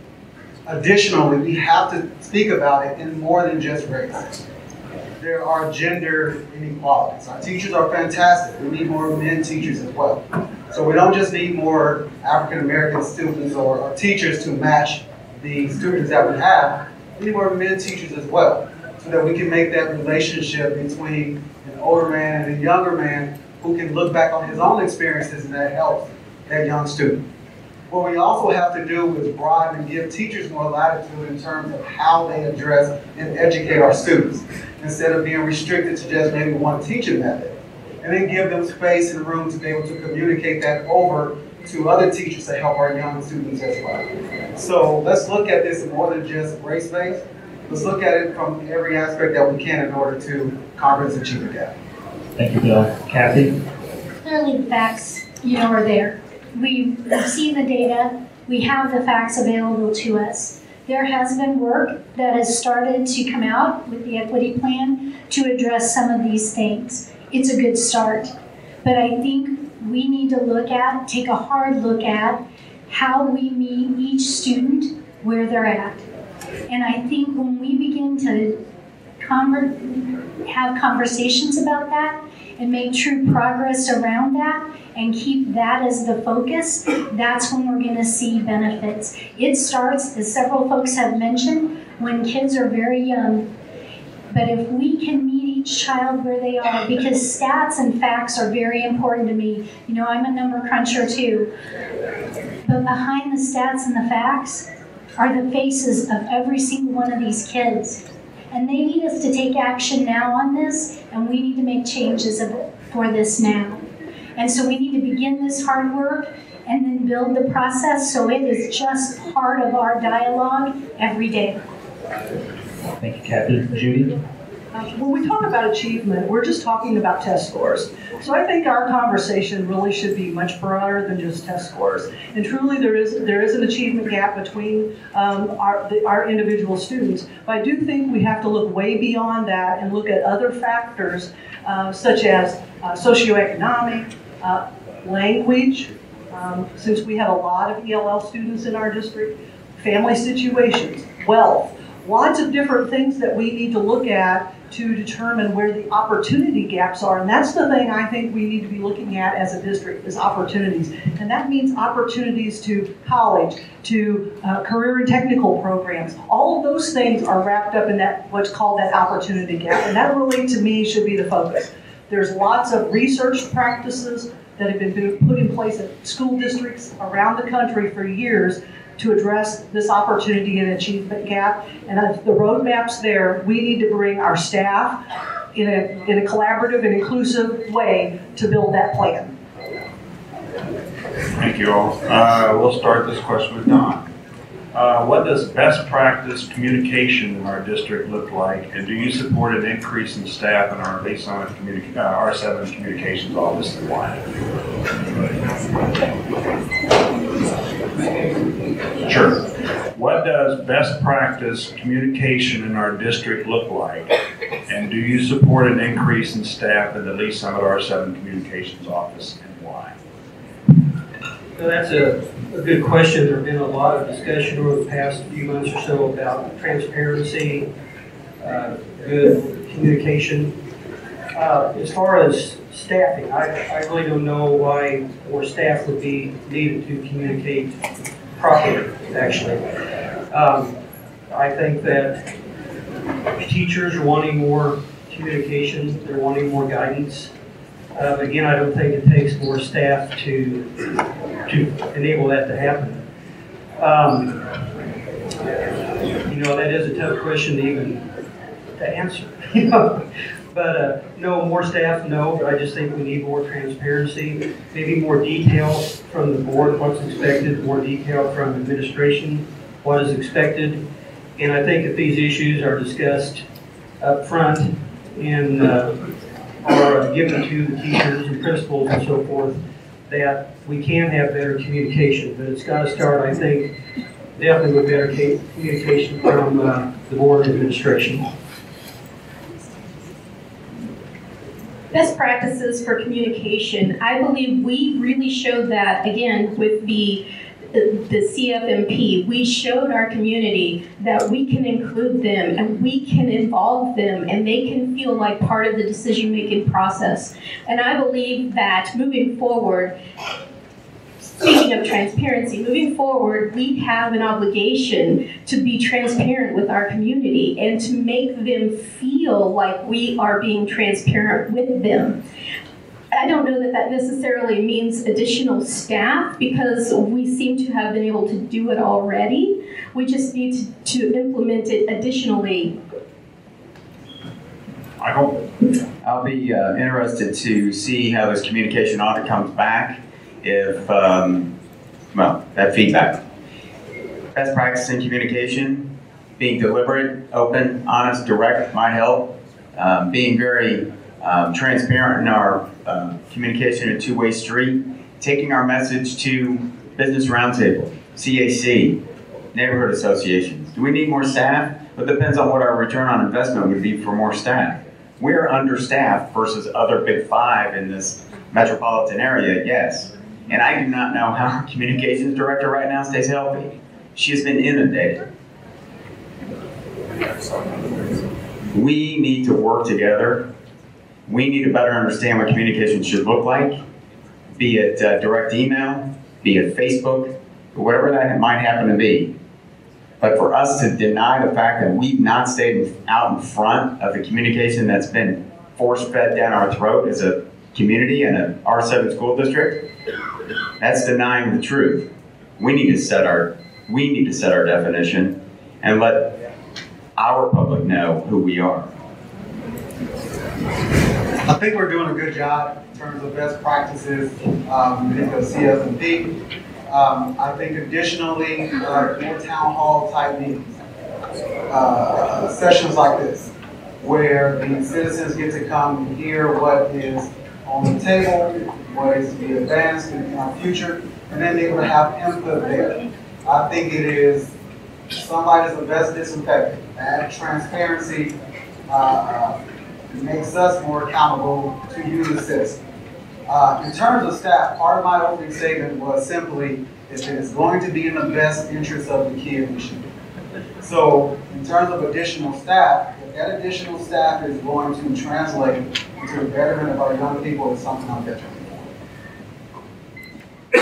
[SPEAKER 4] Additionally, we have to speak about it in more than just race. There are gender inequalities. Our teachers are fantastic. We need more men teachers as well. So we don't just need more African American students or teachers to match the students that we have. We need more men teachers as well, so that we can make that relationship between an older man and a younger man who can look back on his own experiences, and that helps that young student. What we also have to do is broaden and give teachers more latitude in terms of how they address and educate our students, instead of being restricted to just maybe one teaching method. And then give them space and room to be able to communicate that over to other teachers to help our young students as well. So let's look at this more than just race-based. Let's look at it from every aspect that we can in order to conquer this achievement gap.
[SPEAKER 2] Thank you, Bill. Kathy?
[SPEAKER 5] Clearly the facts, are there. We've seen the data. We have the facts available to us. There has been work that has started to come out with the equity plan to address some of these things. It's a good start. But I think we need to take a hard look at how we meet each student where they're at. And I think when we begin to have conversations about that and make true progress around that and keep that as the focus, that's when we're going to see benefits. It starts, as several folks have mentioned, when kids are very young. But if we can meet each child where they are, because stats and facts are very important to me. I'm a number cruncher too. But behind the stats and the facts are the faces of every single one of these kids. And they need us to take action now on this, and we need to make changes for this now. And so we need to begin this hard work and then build the process so it is just part of our dialogue every day.
[SPEAKER 2] Thank you, Kathy. Judy?
[SPEAKER 6] When we talk about achievement, we're just talking about test scores. So I think our conversation really should be much broader than just test scores. And truly there is an achievement gap between our individual students. But I do think we have to look way beyond that and look at other factors such as socioeconomic, language, since we have a lot of ELL students in our district, family situations, wealth, lots of different things that we need to look at to determine where the opportunity gaps are. And that's the thing I think we need to be looking at as a district, is opportunities. And that means opportunities to college, to career and technical programs. All of those things are wrapped up in that, what's called that opportunity gap. And that really, to me, should be the focus. There's lots of research practices that have been put in place at school districts around the country for years to address this opportunity and achievement gap. And the roadmap's there. We need to bring our staff in a collaborative and inclusive way to build that plan.
[SPEAKER 10] Thank you all. We'll start this question with Don. What does best practice communication in our district look like, and do you support an increase in staff in our R7 communications office and why? Sure. What does best practice communication in our district look like, and do you support an increase in staff in the Lee Summit R7 communications office and why?
[SPEAKER 8] So that's a good question. There's been a lot of discussion over the past few months or so about transparency, good communication. As far as staffing, I really don't know why more staff would be needed to communicate properly, actually. I think that teachers are wanting more communication, they're wanting more guidance. Again, I don't think it takes more staff to enable that to happen. That is a tough question to answer. But no, more staff, no, but I just think we need more transparency, maybe more detail from the board, what's expected, more detail from administration, what is expected. And I think if these issues are discussed up front and are given to the teachers and principals and so forth, that we can have better communication. But it's got to start, I think, definitely with better communication from the board and administration.
[SPEAKER 9] Best practices for communication. I believe we really showed that, again, with the CFMP. We showed our community that we can include them and we can involve them and they can feel like part of the decision-making process. And I believe that moving forward, speaking of transparency, moving forward, we have an obligation to be transparent with our community and to make them feel like we are being transparent with them. I don't know that that necessarily means additional staff because we seem to have been able to do it already. We just need to implement it additionally.
[SPEAKER 3] I'll be interested to see how this communication audit comes back. If, that feedback. Best practice in communication, being deliberate, open, honest, direct might help. Being very transparent in our communication, a two-way street. Taking our message to Business Roundtable, CAC, neighborhood associations. Do we need more staff? It depends on what our return on investment would be for more staff. We're understaffed versus other big five in this metropolitan area, yes. And I do not know how our communications director right now stays healthy. She has been inundated. We need to work together. We need to better understand what communication should look like, be it direct email, be it Facebook, whatever that might happen to be. But for us to deny the fact that we've not stayed out in front of the communication that's been force-fed down our throat as a community and an R7 school district, that's denying the truth. We need to set our definition and let our public know who we are.
[SPEAKER 4] I think we're doing a good job in terms of best practices because CFMP. I think additionally, more town hall type meetings, sessions like this, where the citizens get to come and hear what is on the table, what is to be advanced in our future, and then they will have input there. I think it is somebody's the best disinfectant. That transparency makes us more accountable to you, the citizen. In terms of staff, part of my opening statement was simply, if it is going to be in the best interest of the kid, we should do it. So, in terms of additional staff, if that additional staff is going to translate into the betterment of our young people is something I'm definitely for.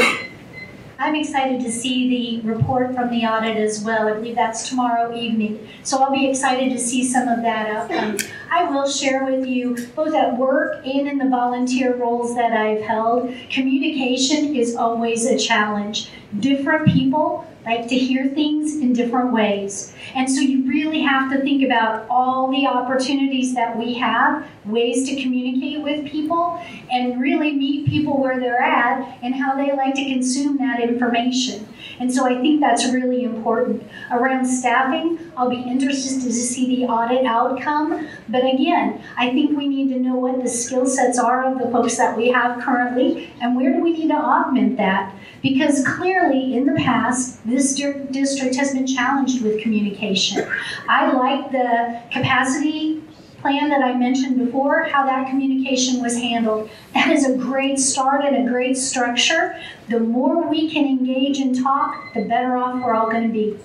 [SPEAKER 5] I'm excited to see the report from the audit as well. I believe that's tomorrow evening. So I'll be excited to see some of that outcome. I will share with you, both at work and in the volunteer roles that I've held, communication is always a challenge. Different people like to hear things in different ways. And so you really have to think about all the opportunities that we have, ways to communicate with people, and really meet people where they're at and how they like to consume that information. And so I think that's really important. Around staffing, I'll be interested to see the audit outcome. But again, I think we need to know what the skill sets are of the folks that we have currently and where do we need to augment that. Because clearly, in the past, this district has been challenged with communication. I like the capacity plan that I mentioned before, how that communication was handled. That is a great start and a great structure. The more we can engage and talk, the better off we're all going to be.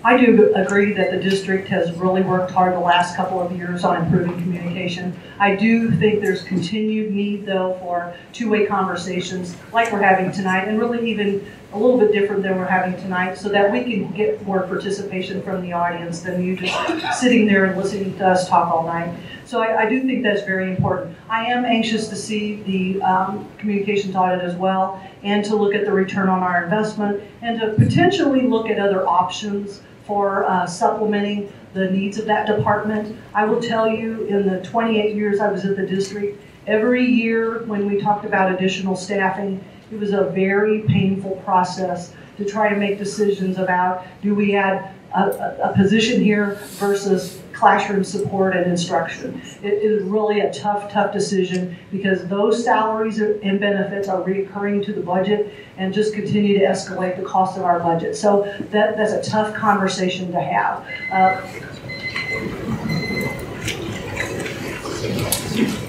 [SPEAKER 6] I do agree that the district has really worked hard the last couple of years on improving communication. I do think there's continued need, though, for two-way conversations like we're having tonight, and really even a little bit different than we're having tonight, so that we can get more participation from the audience than you just sitting there and listening to us talk all night. So I do think that's very important. I am anxious to see the communications audit as well, and to look at the return on our investment, and to potentially look at other options for supplementing the needs of that department. I will tell you, in the 28 years I was at the district, every year when we talked about additional staffing, it was a very painful process to try to make decisions about, do we add a position here versus classroom support and instruction. It is really a tough decision, because those salaries and benefits are reoccurring to the budget and just continue to escalate the cost of our budget. So that's a tough conversation to have.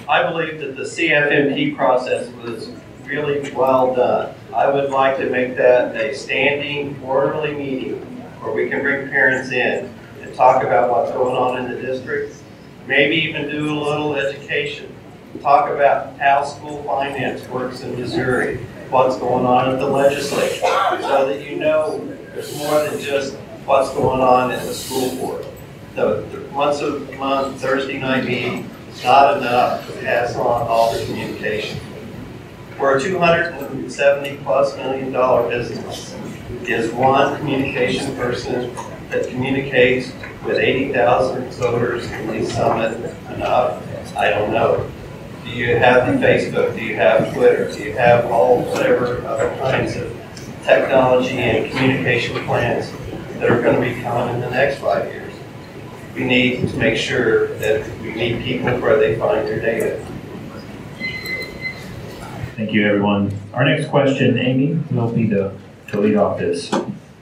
[SPEAKER 7] I believe that the CFMP process was really well done. I would like to make that a standing quarterly meeting where we can bring parents in and talk about what's going on in the district, maybe even do a little education, talk about how school finance works in Missouri, what's going on at the legislature, so that you know there's more than just what's going on in the school board. The once a month Thursday night meeting is not enough to pass on all the communication. We're a $270+ million business. Is one communication person that communicates with 80,000 voters in Lee Summit enough? I don't know. Do you have the Facebook? Do you have Twitter? Do you have all whatever other kinds of technology and communication plans that are going to be coming in the next 5 years? We need to make sure that we meet people where they find their data.
[SPEAKER 2] Thank you, everyone. Our next question, Amy, will be to lead off this.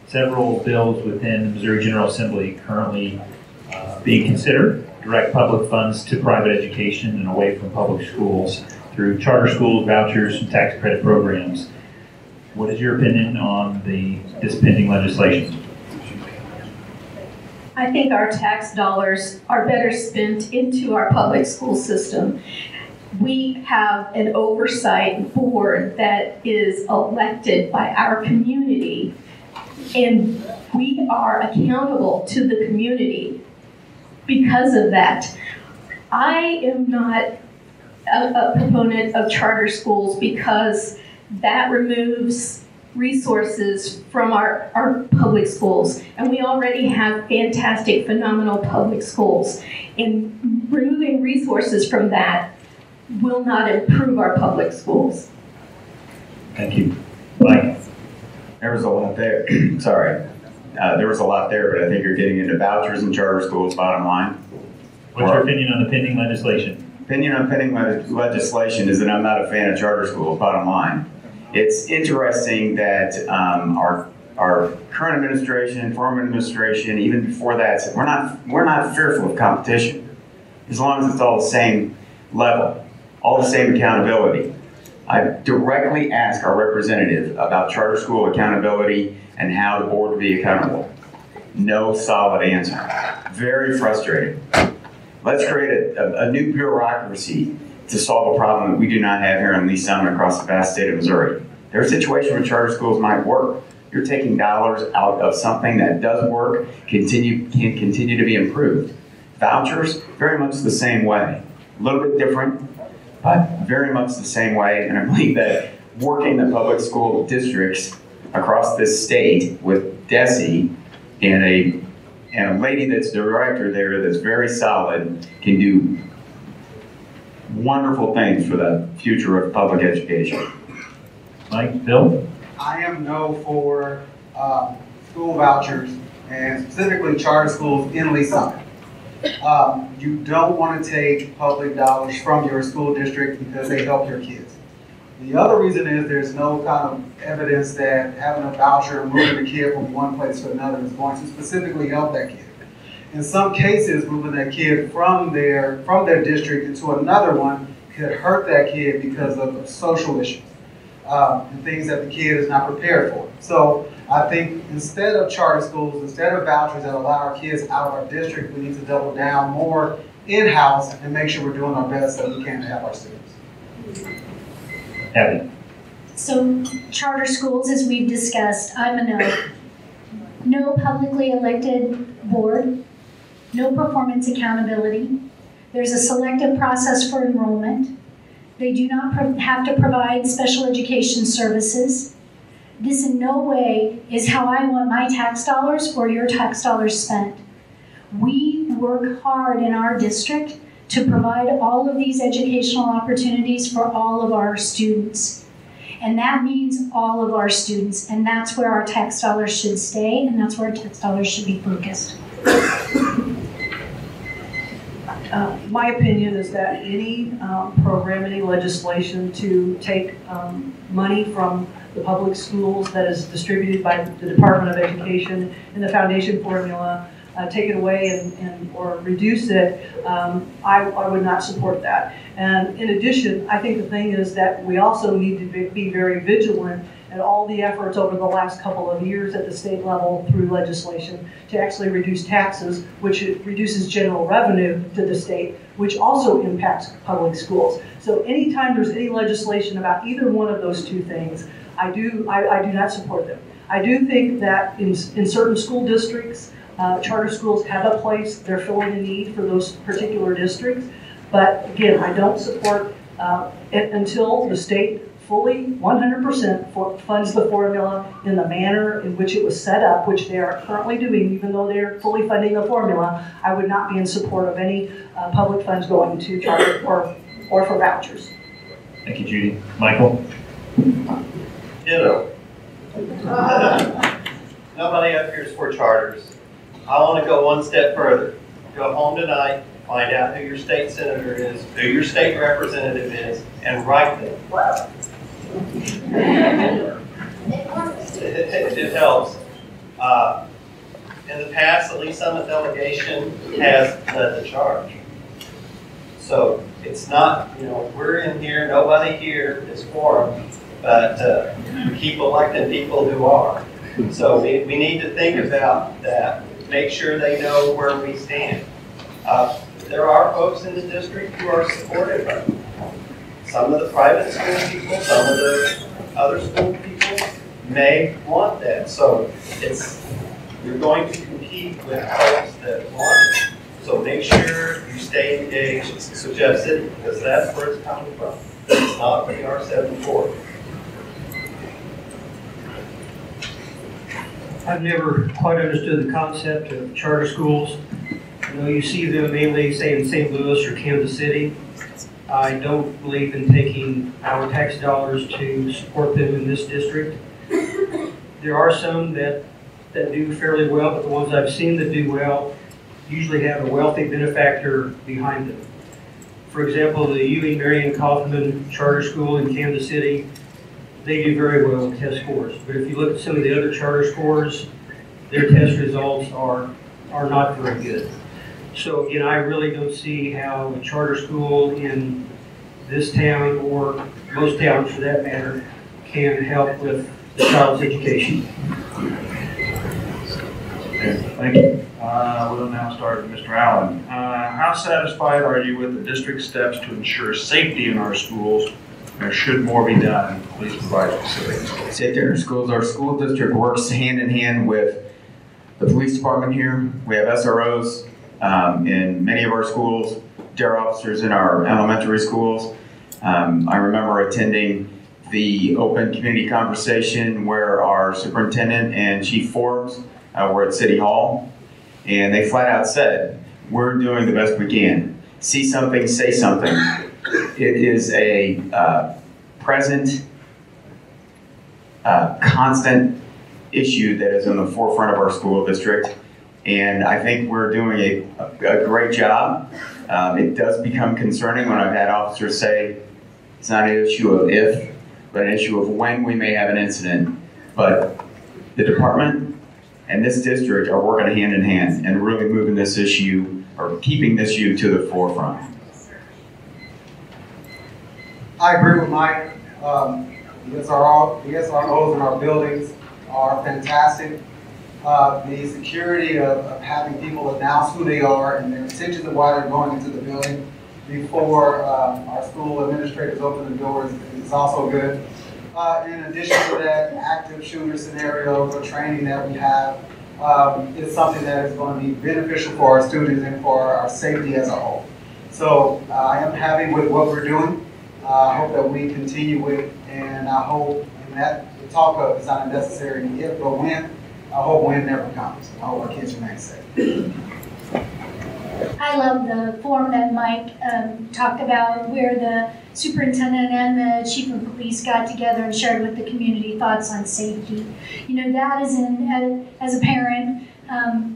[SPEAKER 2] Several bills within the Missouri General Assembly currently being considered direct public funds to private education and away from public schools through charter schools, vouchers, and tax credit programs. What is your opinion on this pending legislation?
[SPEAKER 9] I think our tax dollars are better spent into our public school system. We have an oversight board that is elected by our community, and we are accountable to the community because of that. I am not a proponent of charter schools because that removes resources from our public schools, and we already have fantastic, phenomenal public schools, and removing resources from that will not improve our public schools.
[SPEAKER 2] Thank you. Mike?
[SPEAKER 3] There was a lot there. Sorry. There was a lot there, but I think you're getting into vouchers and charter schools, bottom line.
[SPEAKER 2] What's your opinion on the pending legislation?
[SPEAKER 3] Opinion on pending legislation is that I'm not a fan of charter schools, bottom line. It's interesting that our current administration, former administration, even before that, said we're not fearful of competition, as long as it's all the same level, all the same accountability. I directly asked our representative about charter school accountability and how the board would be accountable. No solid answer. very frustrating. Let's create a new bureaucracy to solve a problem that we do not have here in Lee Summit across the vast state of Missouri. There are situations where charter schools might work. You're taking dollars out of something that does work, can continue to be improved. Vouchers, very much the same way. A little bit different, but very much the same way. And I believe that working the public school districts across this state with DESE and a lady that's the director there that's very solid can do wonderful things for the future of public education.
[SPEAKER 2] Mike, Bill?
[SPEAKER 4] I am no for school vouchers and specifically charter schools in Lee Summit. You don't want to take public dollars from your school district because they help your kids. The other reason is there's no kind of evidence that having a voucher and moving a kid from one place to another is going to specifically help that kid. In some cases, moving that kid from their district into another one could hurt that kid because of social issues and things that the kid is not prepared for. So I think instead of charter schools, instead of vouchers that allow our kids out of our district, we need to double down more in-house and make sure we're doing our best that we can to help our students.
[SPEAKER 2] Abby?
[SPEAKER 5] So charter schools, as we've discussed, I'm a no. No publicly elected board, no performance accountability. There's a selective process for enrollment. They do not have to provide special education services. This in no way is how I want my tax dollars or your tax dollars spent. We work hard in our district to provide all of these educational opportunities for all of our students. And that means all of our students, and that's where our tax dollars should stay, and that's where our tax dollars should be focused.
[SPEAKER 6] My opinion is that any program, any legislation to take money from the public schools that is distributed by the Department of Education and the foundation formula, take it away or reduce it, I would not support that. And in addition, I think the thing is that we also need to be very vigilant at all the efforts over the last couple of years at the state level through legislation to actually reduce taxes, which reduces general revenue to the state, which also impacts public schools. So anytime there's any legislation about either one of those two things, I do not support them. I do think that in certain school districts, charter schools have a place, they're filling a need for those particular districts. But again, I don't support it until the state fully 100% funds the formula in the manner in which it was set up, which they are currently doing, even though they're fully funding the formula. I would not be in support of any public funds going to charter or for vouchers.
[SPEAKER 2] Thank you, Judy. Michael?
[SPEAKER 7] Ditto. Nobody up here is for charters. I want to go one step further. Go home tonight, find out who your state senator is, who your state representative is, and write them. It helps. In the past, the Lee Summit delegation has led the charge. So it's not, we're in here, nobody here is for them, but we keep electing people who are. So we need to think about that, make sure they know where we stand. There are folks in the district who are supportive of it. Some of the private school people, some of the other school people may want that. So you're going to compete with folks that want it. So make sure you stay engaged, suggest it, because that's where it's coming from. It's not from the R74.
[SPEAKER 8] I've never quite understood the concept of charter schools. You see them mainly, say, in St. Louis or Kansas City. I don't believe in taking our tax dollars to support them in this district. There are some that do fairly well, but the ones I've seen that do well usually have a wealthy benefactor behind them. For example, the Ewing Marion Kaufman Charter School in Kansas City, they do very well with test scores. But if you look at some of the other charter scores, their test results are not very good. So again, I really don't see how a charter school in this town, or most towns for that matter, can help with the child's education.
[SPEAKER 10] Okay, thank you. We'll now start with Mr. Allen. How satisfied are you with the district's steps to ensure safety in our schools? Or should more be done? Please provide specifics.
[SPEAKER 3] Safety in our schools. Our school district works hand in hand with the police department here. We have SROs in many of our schools, dare officers in our elementary schools. I remember attending the open community conversation where our superintendent and Chief Forbes were at City Hall, and they flat out said, we're doing the best we can. See something, say something. It is a present, constant issue that is on the forefront of our school district, and I think we're doing a great job. It does become concerning when I've had officers say it's not an issue of if, but an issue of when we may have an incident. But the department and this district are working hand in hand and really moving this issue or keeping this issue to the forefront.
[SPEAKER 4] I agree with Mike. The SROs in our buildings are fantastic. The security of having people announce who they are and their intentions of why they're going into the building before our school administrators open the doors is also good. In addition to that, active shooter scenarios or training that we have is something that is going to be beneficial for our students and for our safety as a whole. So I am happy with what we're doing. I hope that we continue with, and I hope that the talk of is not a necessary if but when. I hope when never comes. I hope our kids remain safe.
[SPEAKER 5] I love the form that Mike talked about, where the superintendent and the chief of police got together and shared with the community thoughts on safety. You know, that is as a parent,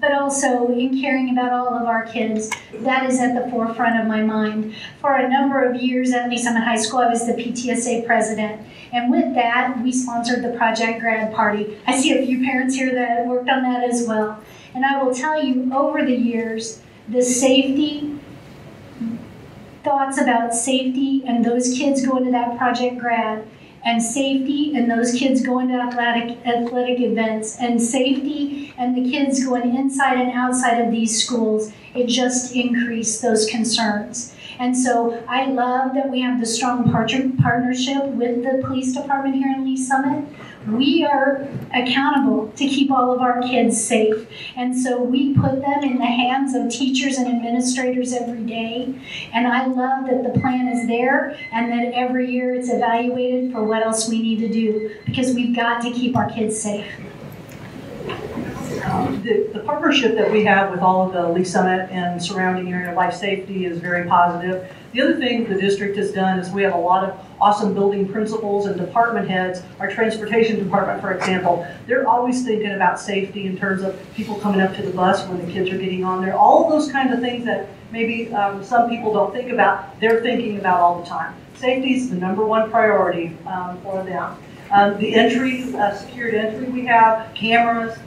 [SPEAKER 5] but also in caring about all of our kids, that is at the forefront of my mind. For a number of years at Lee Summit High School, I was the PTSA president. And with that, we sponsored the Project Grad Party. I see a few parents here that worked on that as well. And I will tell you, over the years, the safety, thoughts about safety and those kids going to that Project Grad, and safety and those kids going to athletic events, and safety and the kids going inside and outside of these schools, it just increased those concerns. And so I love that we have the strong partnership with the police department here in Lee Summit. We are accountable to keep all of our kids safe. And so we put them in the hands of teachers and administrators every day. And I love that the plan is there and that every year it's evaluated for what else we need to do, because we've got to keep our kids safe.
[SPEAKER 6] The partnership that we have with all of the Lee Summit and surrounding area life safety is very positive. The other thing the district has done is we have a lot of awesome building principals and department heads. Our transportation department, for example, they're always thinking about safety in terms of people coming up to the bus when the kids are getting on there. All of those kinds of things that maybe some people don't think about, they're thinking about all the time. Safety is the #1 priority for them. The entry, secured entry we have, cameras.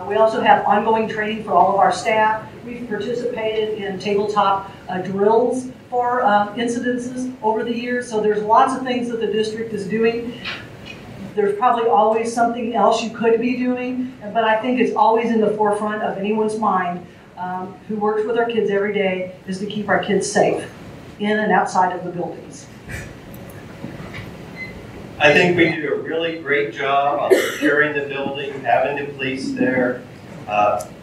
[SPEAKER 6] We also have ongoing training for all of our staff. We've participated in tabletop drills for incidences over the years. So there's lots of things that the district is doing. There's probably always something else you could be doing, but I think it's always in the forefront of anyone's mind who works with our kids every day is to keep our kids safe in and outside of the buildings.
[SPEAKER 7] I think we do a really great job on securing the building, having the police there,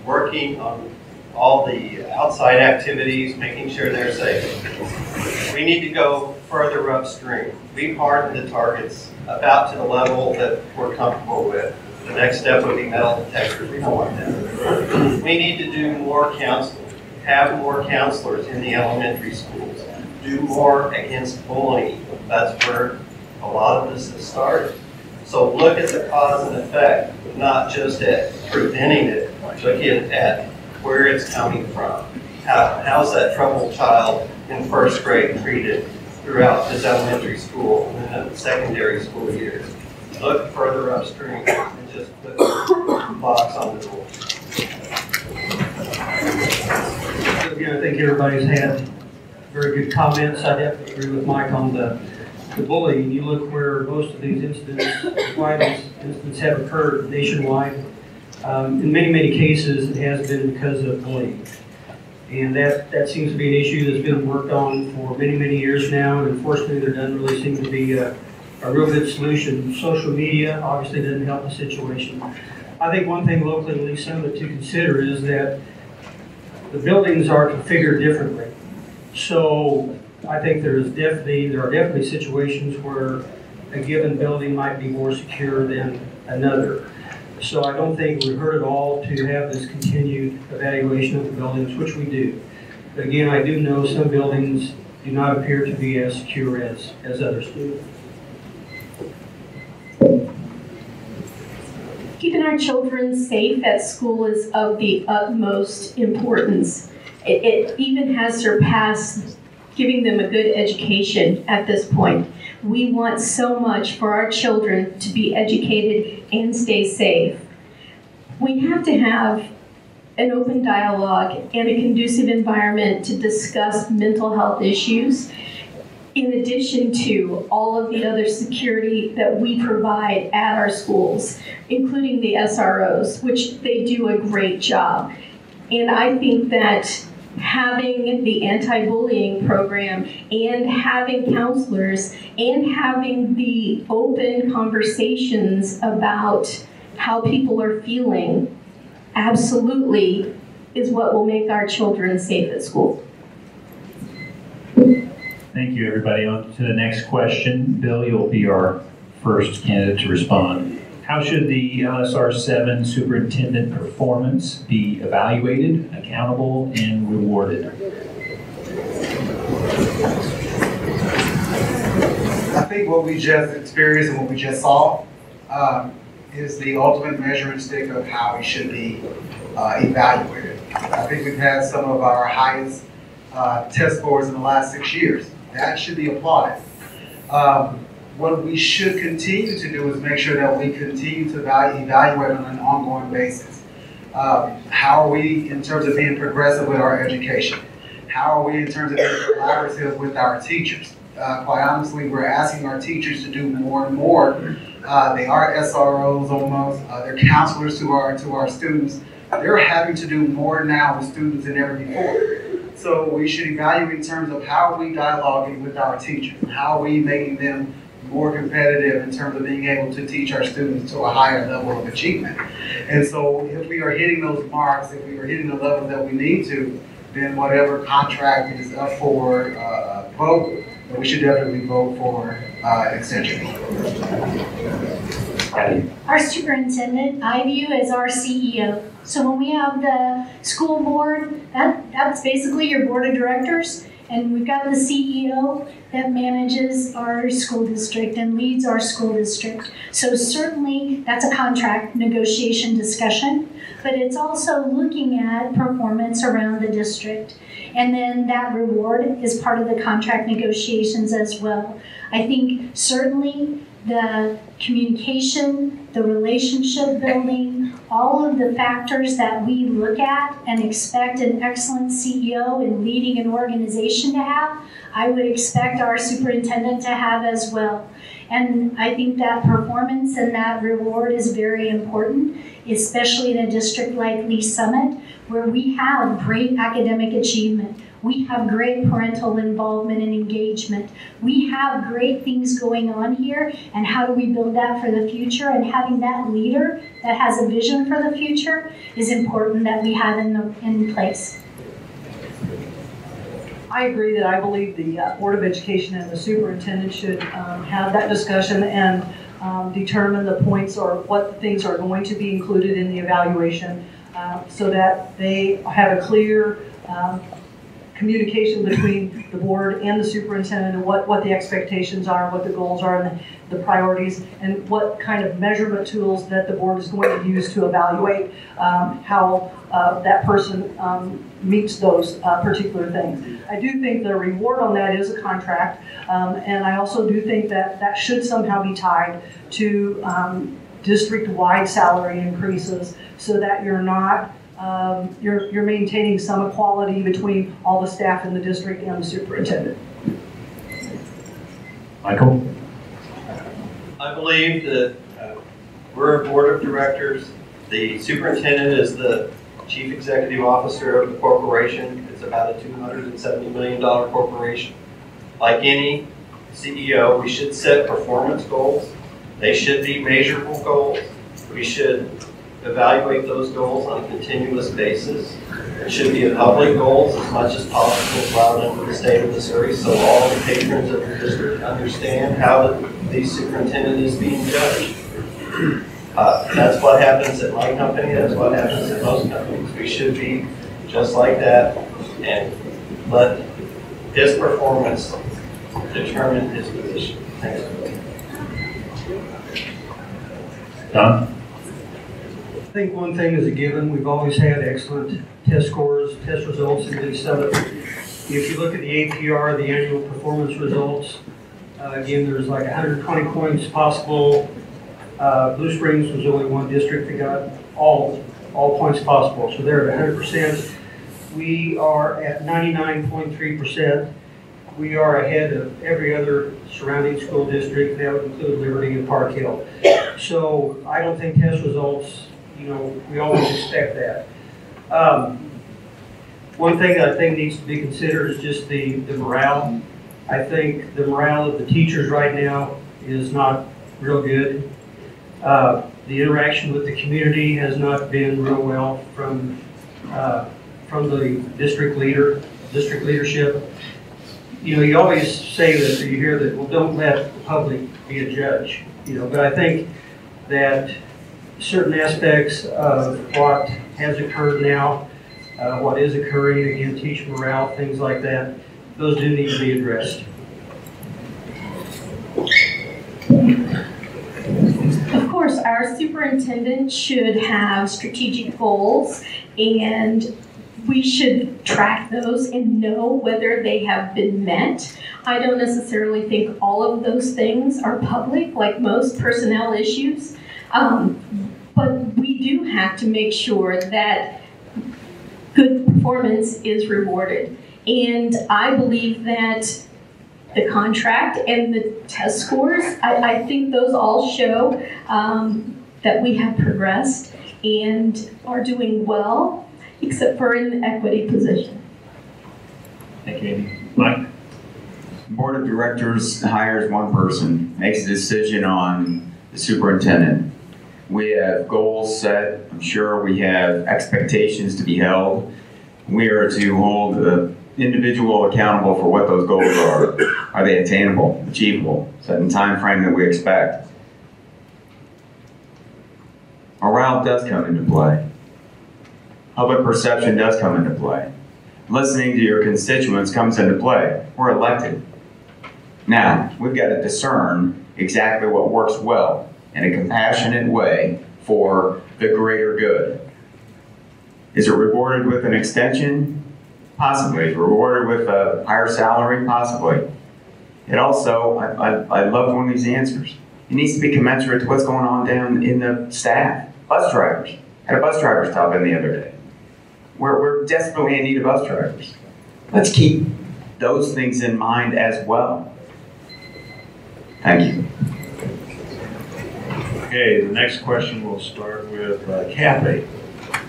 [SPEAKER 7] working on all the outside activities, making sure they're safe. We need to go further upstream. We've hardened the targets about to the level that we're comfortable with. The next step would be metal detectors. We don't want that. We need to do more counseling, have more counselors in the elementary schools, do more against bullying. That's where a lot of this has started. So look at the cause and effect, not just at preventing it, look at where it's coming from. How's that troubled child in first grade treated throughout his elementary school and then secondary school years? Look further upstream and just put the box on the door.
[SPEAKER 8] Again, I think everybody's had very good comments. I definitely agree with Mike on the bullying. You look where most of these incidents, why these incidents have occurred nationwide. In many cases, it has been because of bullying. And that seems to be an issue that's been worked on for many years now, and unfortunately there doesn't really seem to be a real good solution. Social media obviously doesn't help the situation. I think one thing locally in Lee Summit to consider is that the buildings are configured differently. So I think there are definitely situations where a given building might be more secure than another. So I don't think we hurt at all to have this continued evaluation of the buildings, which we do. But again, I do know some buildings do not appear to be as secure as others do.
[SPEAKER 9] Keeping our children safe at school is of the utmost importance. It even has surpassed giving them a good education at this point. We want so much for our children to be educated and stay safe. We have to have an open dialogue and a conducive environment to discuss mental health issues, in addition to all of the other security that we provide at our schools, including the SROs, which they do a great job. And I think that having the anti-bullying program and having counselors and having the open conversations about how people are feeling absolutely is what will make our children safe at school.
[SPEAKER 2] Thank you, everybody. On to the next question. Bill, you'll be our first candidate to respond. How should the LSR7 superintendent performance be evaluated, accountable, and rewarded?
[SPEAKER 4] I think what we just experienced and what we just saw is the ultimate measuring stick of how he should be evaluated. I think we've had some of our highest test scores in the last 6 years. That should be applauded. What we should continue to do is make sure that we continue to evaluate on an ongoing basis. How are we in terms of being progressive with our education? How are we in terms of being collaborative with our teachers? Quite honestly, we're asking our teachers to do more and more. They are SROs almost. They're counselors to our students. They're having to do more now with students than ever before. So we should evaluate in terms of how are we dialoguing with our teachers? How are we making them more competitive in terms of being able to teach our students to a higher level of achievement? And so if we are hitting those marks, if we are hitting the levels that we need to, then whatever contract is up for vote, we should definitely vote for extension.
[SPEAKER 5] Our superintendent, I view as our CEO. So when we have the school board, that's basically your board of directors. And we've got the CEO that manages our school district and leads our school district. So certainly that's a contract negotiation discussion, but it's also looking at performance around the district. And then that reward is part of the contract negotiations as well. I think certainly the communication, the relationship building, all of the factors that we look at and expect an excellent CEO in leading an organization to have, I would expect our superintendent to have as well. And I think that performance and that reward is very important, especially in a district like Lee Summit, where we have great academic achievement. We have great parental involvement and engagement. We have great things going on here, and how do we build that for the future? And having that leader that has a vision for the future is important that we have in place.
[SPEAKER 6] I agree that I believe the Board of Education and the superintendent should have that discussion and determine the points or what things are going to be included in the evaluation so that they have a clear communication between the board and the superintendent and what the expectations are, what the goals are, and the priorities, and what kind of measurement tools that the board is going to use to evaluate how that person meets those particular things. I do think the reward on that is a contract, and I also do think that that should somehow be tied to district-wide salary increases so that you're not you're maintaining some equality between all the staff in the district and the superintendent.
[SPEAKER 2] Michael?
[SPEAKER 7] I believe that we're a board of directors The superintendent is the chief executive officer of the corporation. It's about a $270 million corporation. Like any CEO, we should set performance goals. They should be measurable goals. We should evaluate those goals on a continuous basis. It should be a public goals as much as possible allowed under the state of Missouri, so all the patrons of the district understand how the superintendent is being judged. That's what happens at my company. That's what happens at most companies. We should be just like that and let his performance determine his position. Thanks.
[SPEAKER 2] Don?
[SPEAKER 8] I think one thing is a given. We've always had excellent test scores, test results in Lee Summit. If you look at the APR, the annual performance results, again, there's like 120 points possible. Blue Springs was only one district that got all points possible, so they're at 100%. We are at 99.3%. We are ahead of every other surrounding school district. That would include Liberty and Park Hill. So I don't think test results, we always expect that. One thing that I think needs to be considered is just the morale. I think the morale of the teachers right now is not real good. The interaction with the community has not been real well from the district leadership. You always say that, or you hear that, well, don't let the public be a judge. But I think that certain aspects of what has occurred now, what is occurring, again, teacher morale, things like that, those do need to be addressed.
[SPEAKER 9] Of course, our superintendent should have strategic goals, and we should track those and know whether they have been met. I don't necessarily think all of those things are public, like most personnel issues, but we do have to make sure that good performance is rewarded. And I believe that the contract and the test scores, I think those all show that we have progressed and are doing well, except for in the equity position.
[SPEAKER 2] Thank you, Amy. Mike?
[SPEAKER 3] Board of Directors hires one person, makes a decision on the superintendent. We have goals set. I'm sure we have expectations to be held. We are to hold the individual accountable for what those goals are. Are they attainable, achievable, set in time frame that we expect? Morale does come into play. Public perception does come into play. Listening to your constituents comes into play. We're elected. Now, we've got to discern exactly what works well in a compassionate way for the greater good. Is it rewarded with an extension? Possibly. Is it rewarded with a higher salary? Possibly. It also, I loved one of these answers. It needs to be commensurate to what's going on down in the staff. Bus drivers. Had a bus driver stop in the other day. We're desperately in need of bus drivers. Let's keep those things in mind as well. Thank you.
[SPEAKER 10] Okay, the next question will start with Kathy.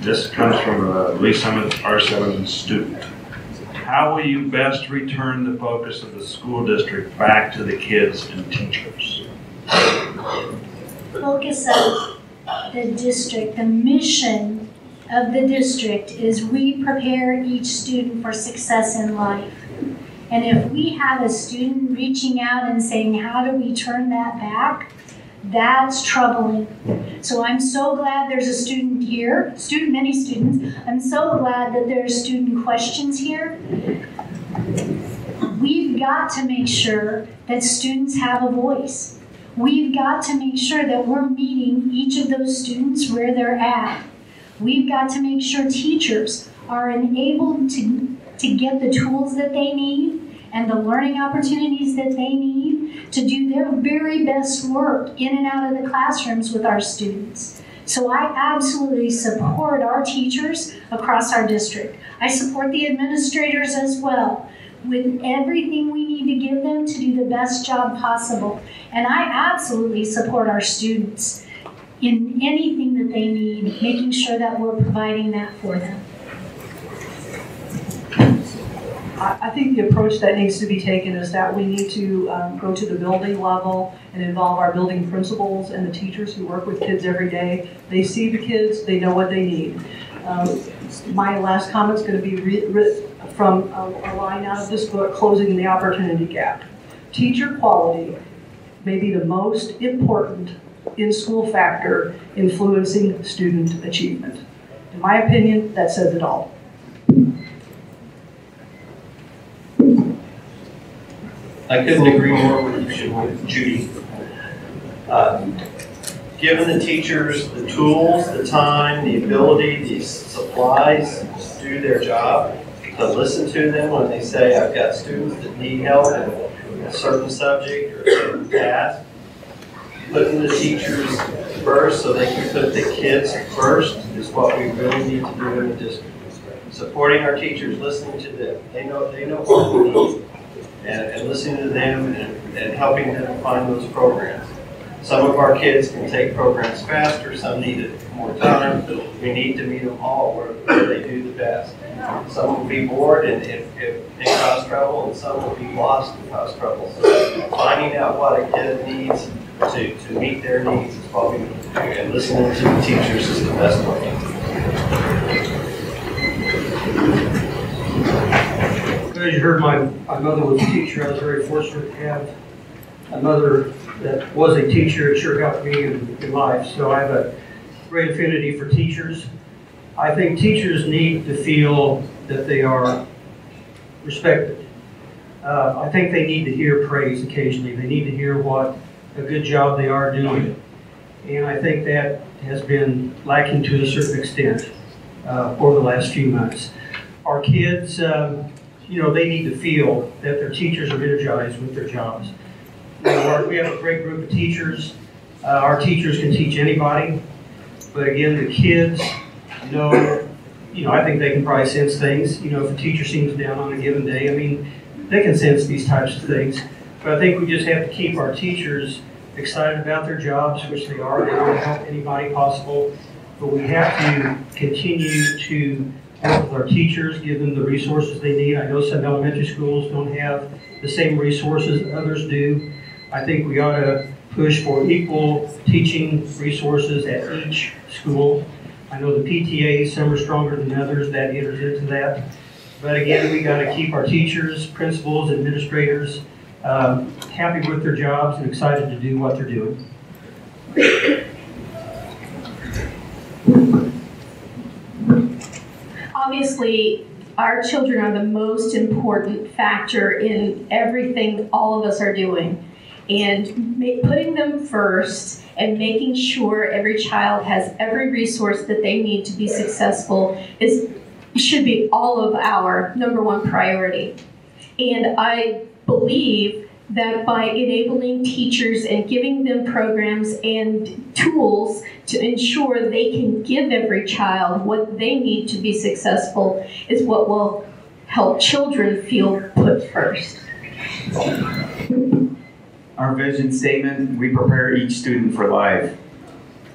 [SPEAKER 10] This comes from a Lee Summit LSR7 student. How will you best return the focus of the school district back to the kids and teachers?
[SPEAKER 5] Focus of the district, the mission of the district is we prepare each student for success in life. And if we have a student reaching out and saying, how do we turn that back? That's troubling. So I'm so glad there's a student here, many students. I'm so glad that there's student questions here. We've got to make sure that students have a voice. We've got to make sure that we're meeting each of those students where they're at. We've got to make sure teachers are enabled to get the tools that they need and the learning opportunities that they need to do their very best work in and out of the classrooms with our students. So I absolutely support our teachers across our district. I support the administrators as well with everything we need to give them to do the best job possible. And I absolutely support our students. in anything that they need, making sure that we're providing that for them.
[SPEAKER 6] I think the approach that needs to be taken is that we need to go to the building level and involve our building principals and the teachers who work with kids every day. They see the kids, they know what they need. My last comment is going to be from a line out of this book, Closing the Opportunity Gap. Teacher quality may be the most important in-school factor influencing student achievement. In my opinion, that says it all.
[SPEAKER 7] I couldn't agree more with Judy. Given the teachers the tools, the time, the ability, the supplies to do their job, to listen to them when they say, I've got students that need help in a certain subject or a certain task, putting the teachers first so they can put the kids first is what we really need to do in the district. Supporting our teachers, listening to them. They know what we need. And listening to them and helping them find those programs. Some of our kids can take programs faster, some need more time. We need to meet them all where they do the best. Some will be bored and cause trouble, and some will be lost and cause trouble. So finding out what a kid needs to meet their needs is what we need to do, and listening to the teachers is the best way.
[SPEAKER 8] As you heard, my mother was a teacher. I was very fortunate to have a mother that was a teacher. It sure helped me in life. So I have a great affinity for teachers. I think teachers need to feel that they are respected. I think they need to hear praise occasionally. They need to hear what a good job they are doing. And I think that has been lacking to a certain extent over the last few months. Our kids, they need to feel that their teachers are energized with their jobs. We have a great group of teachers. Our teachers can teach anybody, but again, the kids know, I think they can probably sense things. If a teacher seems down on a given day, they can sense these types of things. But I think we just have to keep our teachers excited about their jobs, which they are. They want to help anybody possible, but we have to continue to work with our teachers, give them the resources they need. I know some elementary schools don't have the same resources that others do. I think we ought to push for equal teaching resources at each school. I know the PTAs, some are stronger than others, that enters into that. But again, we got to keep our teachers, principals, administrators happy with their jobs and excited to do what they're doing.
[SPEAKER 9] Obviously, our children are the most important factor in everything all of us are doing. And putting them first and making sure every child has every resource that they need to be successful should be all of our number one priority. And I believe that by enabling teachers and giving them programs and tools to ensure they can give every child what they need to be successful is what will help children feel put first.
[SPEAKER 3] Our vision statement, we prepare each student for life.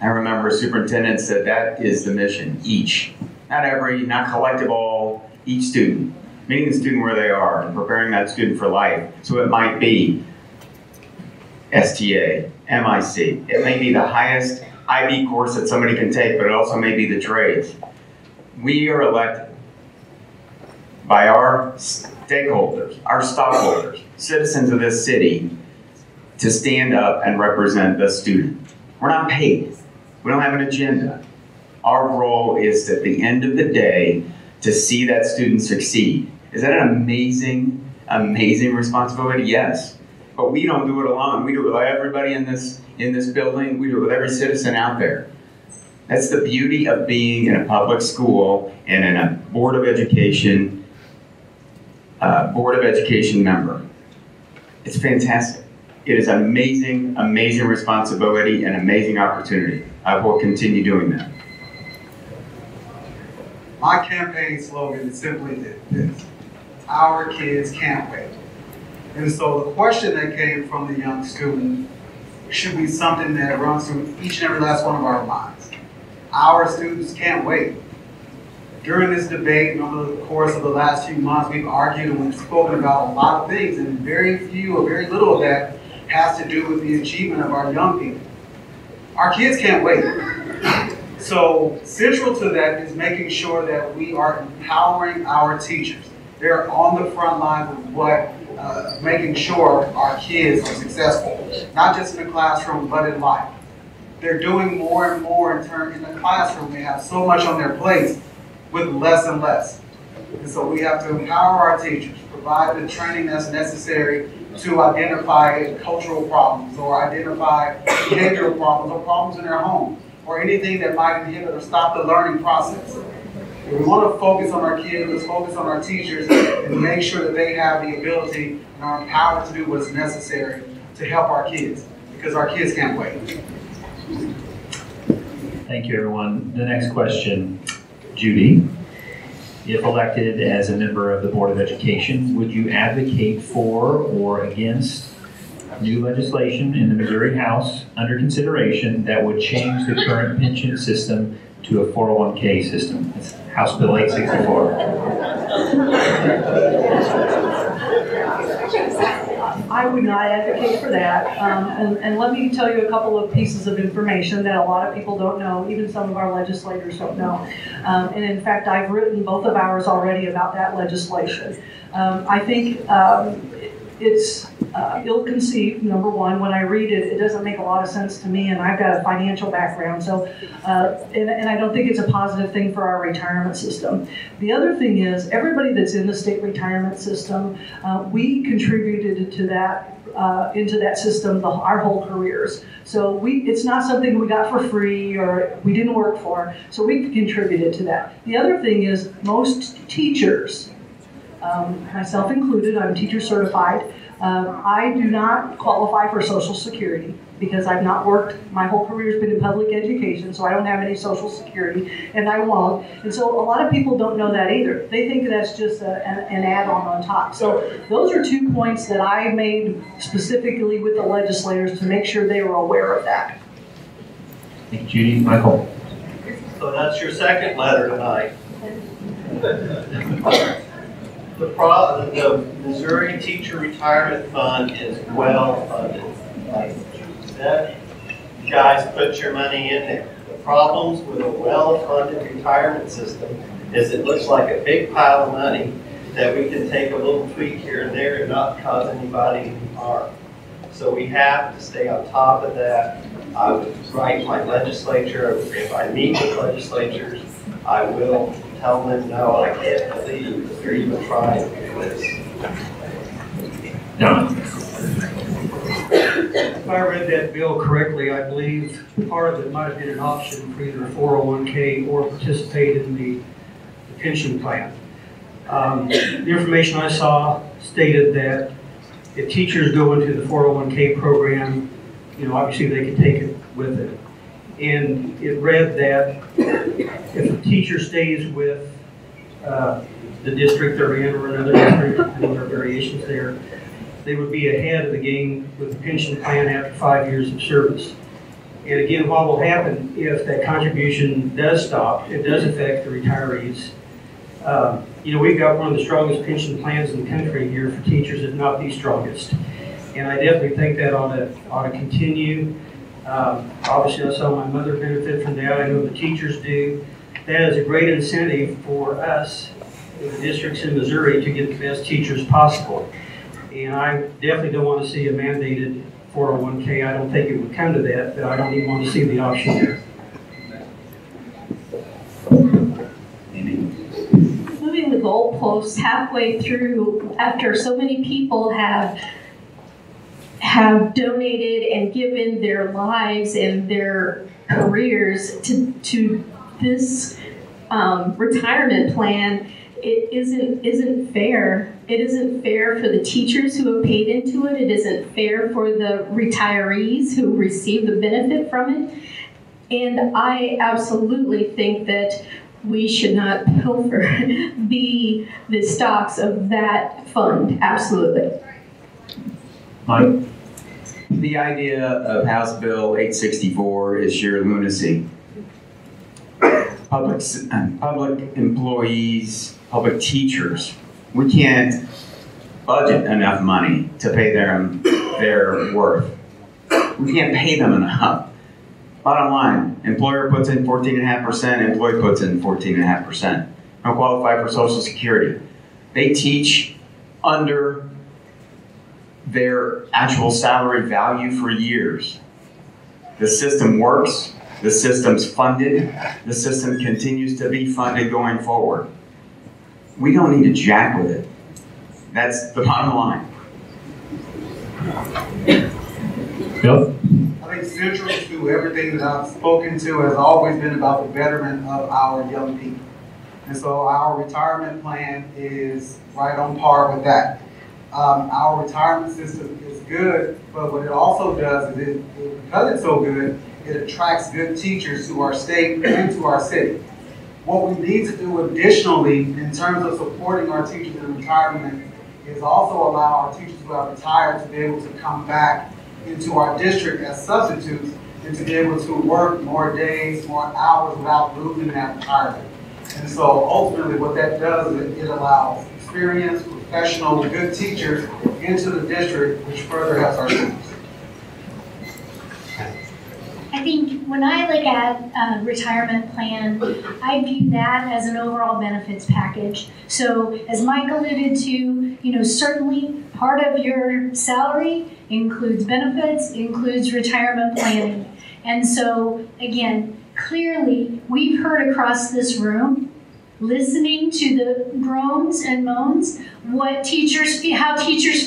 [SPEAKER 3] I remember a superintendent said that is the mission, each. Not every, not collective all, each student. Meeting the student where they are and preparing that student for life. So it might be STA, MIC. It may be the highest IB course that somebody can take, but it also may be the trades. We are elected by our stakeholders, our stockholders, citizens of this city, to stand up and represent the student. We're not paid. We don't have an agenda. Our role is at the end of the day to see that student succeed. Is that an amazing, amazing responsibility? Yes. But we don't do it alone. We do it with everybody in this building. We do it with every citizen out there. That's the beauty of being in a public school and in a Board of Education member. It's fantastic. It is an amazing, amazing responsibility and amazing opportunity. I will continue doing that.
[SPEAKER 4] My campaign slogan is simply this: our kids can't wait. And so the question that came from the young student should be something that runs through each and every last one of our minds. Our students can't wait. During this debate and over the course of the last few months, we've argued and we've spoken about a lot of things, and very few or very little of that has to do with the achievement of our young people. Our kids can't wait. So central to that is making sure that we are empowering our teachers. They're on the front lines of what making sure our kids are successful, not just in the classroom, but in life. They're doing more and more in the classroom. They have so much on their plates with less and less. And so we have to empower our teachers, provide the training that's necessary to identify cultural problems or identify behavioral problems or problems in their home or anything that might inhibit or stop the learning process. If we want to focus on our kids, let's focus on our teachers and make sure that they have the ability and are empowered to do what's necessary to help our kids, because our kids can't wait.
[SPEAKER 2] Thank you, everyone. The next question, Judy. If elected as a member of the Board of Education, would you advocate for or against new legislation in the Missouri House under consideration that would change the current pension system to a 401k system? It's House Bill 864.
[SPEAKER 6] I would not advocate for that. And let me tell you a couple of pieces of information that a lot of people don't know, even some of our legislators don't know. And in fact, I've written both of ours already about that legislation. I think it's ill-conceived, number one. When I read it, it doesn't make a lot of sense to me, and I've got a financial background, so and I don't think it's a positive thing for our retirement system. The other thing is, everybody that's in the state retirement system, we contributed to that into that system our whole careers. So it's not something we got for free or we didn't work for, so we contributed to that. The other thing is, most teachers, myself included, I'm teacher certified. I do not qualify for Social Security because I've not worked, my whole career has been in public education, so I don't have any Social Security, and I won't. And so a lot of people don't know that either. They think that's just an add-on on top. So those are 2 points that I made specifically with the legislators to make sure they were aware of that.
[SPEAKER 2] Thank you, Judy. Michael.
[SPEAKER 7] So that's your second letter tonight. The Missouri Teacher Retirement Fund is well funded. Like you said, you guys put your money in there. The problems with a well-funded retirement system is it looks like a big pile of money that we can take a little tweak here and there and not cause anybody any harm. So we have to stay on top of that. I would write my legislature. If I meet with legislatures, I will tell them, no, I can't believe that you're even trying to do this.
[SPEAKER 2] Don.
[SPEAKER 8] If I read that bill correctly, I believe part of it might have been an option for either 401k or participate in the pension plan. The information I saw stated that if teachers go into the 401k program, obviously they can take it with it. And it read that if a teacher stays with the district they're in or another district, and there are variations there, they would be ahead of the game with the pension plan after 5 years of service. And again, what will happen if that contribution does stop, it does affect the retirees. We've got one of the strongest pension plans in the country here for teachers, if not the strongest. And I definitely think that ought to continue. Obviously, I saw my mother benefit from that. I know the teachers do. That is a great incentive for us, the districts in Missouri, to get the best teachers possible. And I definitely don't want to see a mandated 401k. I don't think it would come to that, but I don't even want to see the option there.
[SPEAKER 9] Moving the goalposts halfway through after so many people have donated and given their lives and their careers to this retirement plan, it isn't fair. It isn't fair for the teachers who have paid into it. It isn't fair for the retirees who receive the benefit from it. And I absolutely think that we should not pilfer the stocks of that fund. Absolutely.
[SPEAKER 2] Mike?
[SPEAKER 3] The idea of House Bill 864 is sheer lunacy. Public employees, public teachers, we can't budget enough money to pay them their worth. We can't pay them enough. Bottom line, employer puts in 14.5%, employee puts in 14.5%. Don't qualify for Social Security. They teach under their actual salary value for years. The system works, the system's funded, the system continues to be funded going forward. We don't need to jack with it. That's the bottom line.
[SPEAKER 2] Bill?
[SPEAKER 4] I think central to everything that I've spoken to has always been about the betterment of our young people. And so our retirement plan is right on par with that. Our retirement system is good, but what it also does is because it's so good, it attracts good teachers to our state and to our city. What we need to do additionally in terms of supporting our teachers in retirement is also allow our teachers who have retired to be able to come back into our district as substitutes and to be able to work more days, more hours without losing that retirement. And so ultimately what that does is it allows experienced, professional, good teachers into the district, which further helps our students.
[SPEAKER 5] I think when I look at a retirement plan, I view that as an overall benefits package. So as Mike alluded to, certainly part of your salary includes benefits, includes retirement planning. And so again, clearly we've heard across this room, listening to the groans and moans, how teachers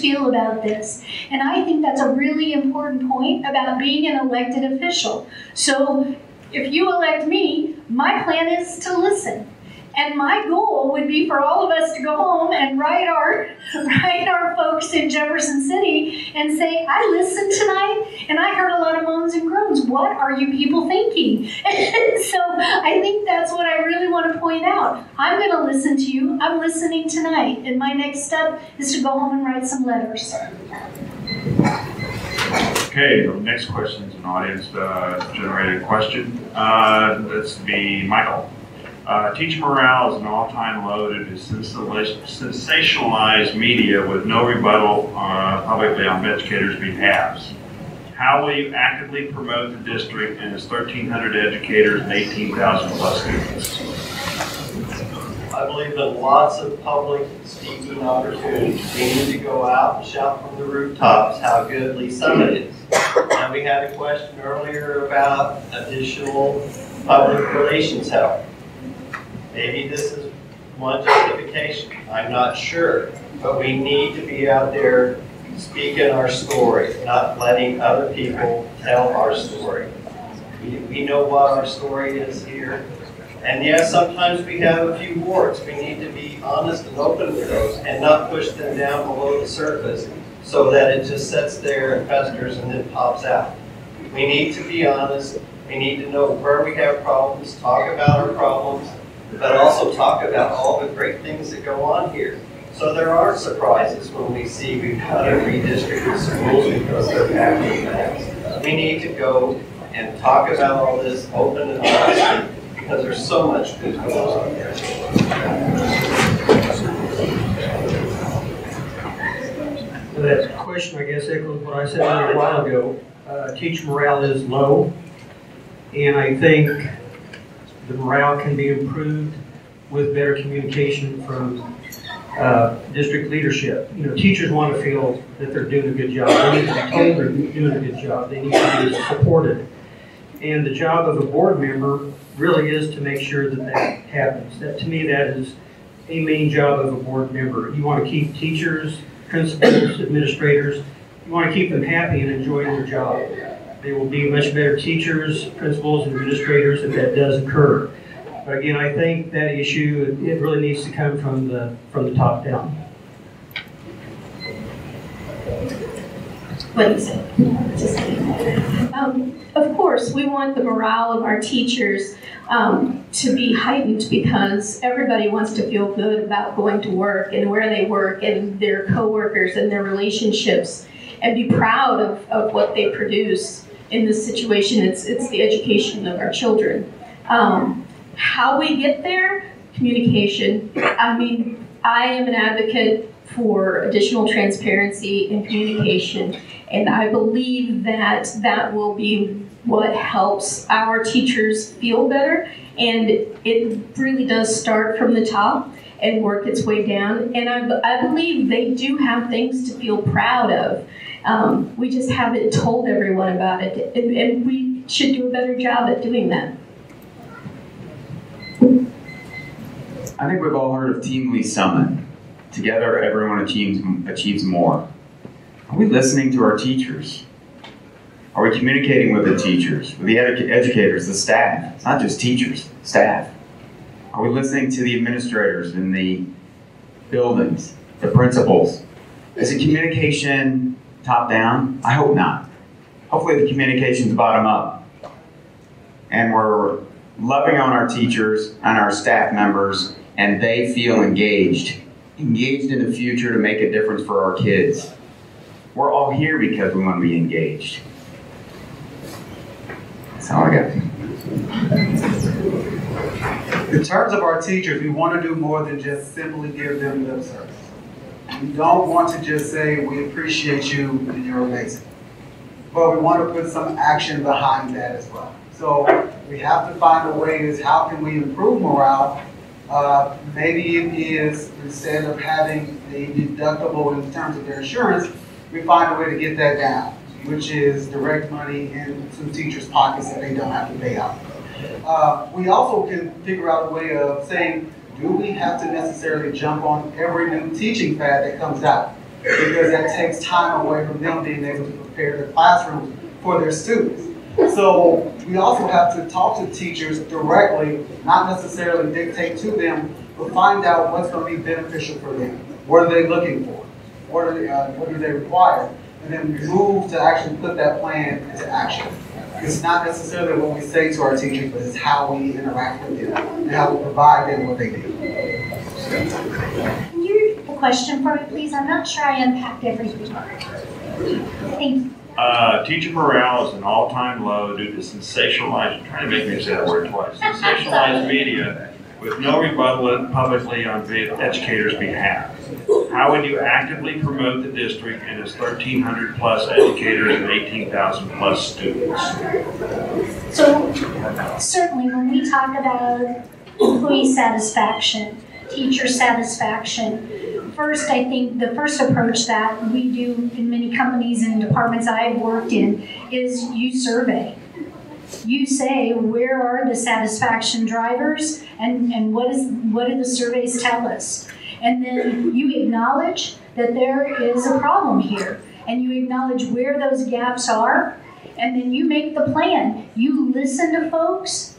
[SPEAKER 5] feel about this. And I think that's a really important point about being an elected official. So if you elect me, my plan is to listen. And my goal would be for all of us to go home and write our folks in Jefferson City and say, I listened tonight and I heard a lot of moans and groans. What are you people thinking? And so I think that's what I really want to point out. I'm going to listen to you. I'm listening tonight. And my next step is to go home and write some letters.
[SPEAKER 10] Okay, the next question is an audience-generated question. This will be Michael. Teacher morale is an all-time low due to sensationalized media with no rebuttal publicly on educators' behalves. How will you actively promote the district and its 1,300 educators and 18,000 plus students?
[SPEAKER 7] I believe in lots of public speaking opportunities. We need to go out and shout from the rooftops how good Lee Summit is. And we had a question earlier about additional public relations help. Maybe this is one justification, I'm not sure, but we need to be out there speaking our story, not letting other people tell our story. We know what our story is here, and yes, sometimes we have a few warts. We need to be honest and open with those and not push them down below the surface so that it just sits there and festers and then pops out. We need to be honest, we need to know where we have problems, talk about our problems, but also talk about all the great things that go on here. So there are surprises when we see we've got to redistrict the schools because they're packing bags. We need to go and talk about all this open and honestly because there's so much good going on there.
[SPEAKER 8] That question, I guess, echoes what I said a while ago. Teacher morale is low, and I think the morale can be improved with better communication from district leadership. Teachers want to feel that they're doing a good job. They need to be told they're doing a good job. They need to be supported. And the job of a board member really is to make sure that that happens. To me, that is a main job of a board member. You want to keep teachers, principals, administrators, you want to keep them happy and enjoying their job. They will be much better teachers, principals, and administrators if that does occur. But again, I think that issue, it really needs to come from the top down.
[SPEAKER 9] What do you say? Of course, we want the morale of our teachers to be heightened because everybody wants to feel good about going to work and where they work and their coworkers and their relationships. and be proud of what they produce in this situation. It's the education of our children. How we get there? Communication. I mean, I am an advocate for additional transparency and communication, and I believe that that will be what helps our teachers feel better, and it really does start from the top and work its way down, and I believe they do have things to feel proud of. We just haven't told everyone about it, and we should do a better job at doing that.
[SPEAKER 3] I think we've all heard of Team Lee Summit. Together, everyone achieves more. Are we listening to our teachers? Are we communicating with the teachers, with the educators, the staff? It's not just teachers, staff. Are we listening to the administrators in the buildings, the principals? Is it communication top down? I hope not. Hopefully the communication's bottom up. And we're loving on our teachers and our staff members, and they feel engaged in the future to make a difference for our kids. We're all here because we want to be engaged. That's all I got.
[SPEAKER 4] In terms of our teachers, we want to do more than just simply give them lip service. We don't want to just say, we appreciate you and you're amazing. But we want to put some action behind that as well. So we have to find a way is how can we improve morale? Maybe it is, instead of having a deductible in terms of their insurance, we find a way to get that down, which is direct money into teachers' pockets that they don't have to pay out. We also can figure out a way of saying, do we have to necessarily jump on every new teaching fad that comes out? Because that takes time away from them being able to prepare their classrooms for their students. So we also have to talk to teachers directly, not necessarily dictate to them, but find out what's going to be beneficial for them. What are they looking for? What do they require? And then move to actually put that plan into action. It's not necessarily what we say to our teachers, but it's how we interact with them and how we provide them what they need.
[SPEAKER 5] Can you repeat the question for me, please? I'm not sure I unpacked everything. Thank you.
[SPEAKER 10] Teacher morale is an all-time low due to sensationalized, trying to make me say that word twice, sensationalized media with no rebuttal publicly on educators' behalf. How would you actively promote the district and its 1,300 plus educators and 18,000 plus students?
[SPEAKER 5] So certainly when we talk about employee satisfaction, teacher satisfaction, first, I think the first approach that we do in many companies and departments I've worked in is you survey. You say, where are the satisfaction drivers and what do the surveys tell us? And then you acknowledge that there is a problem here and you acknowledge where those gaps are, and then you make the plan. You listen to folks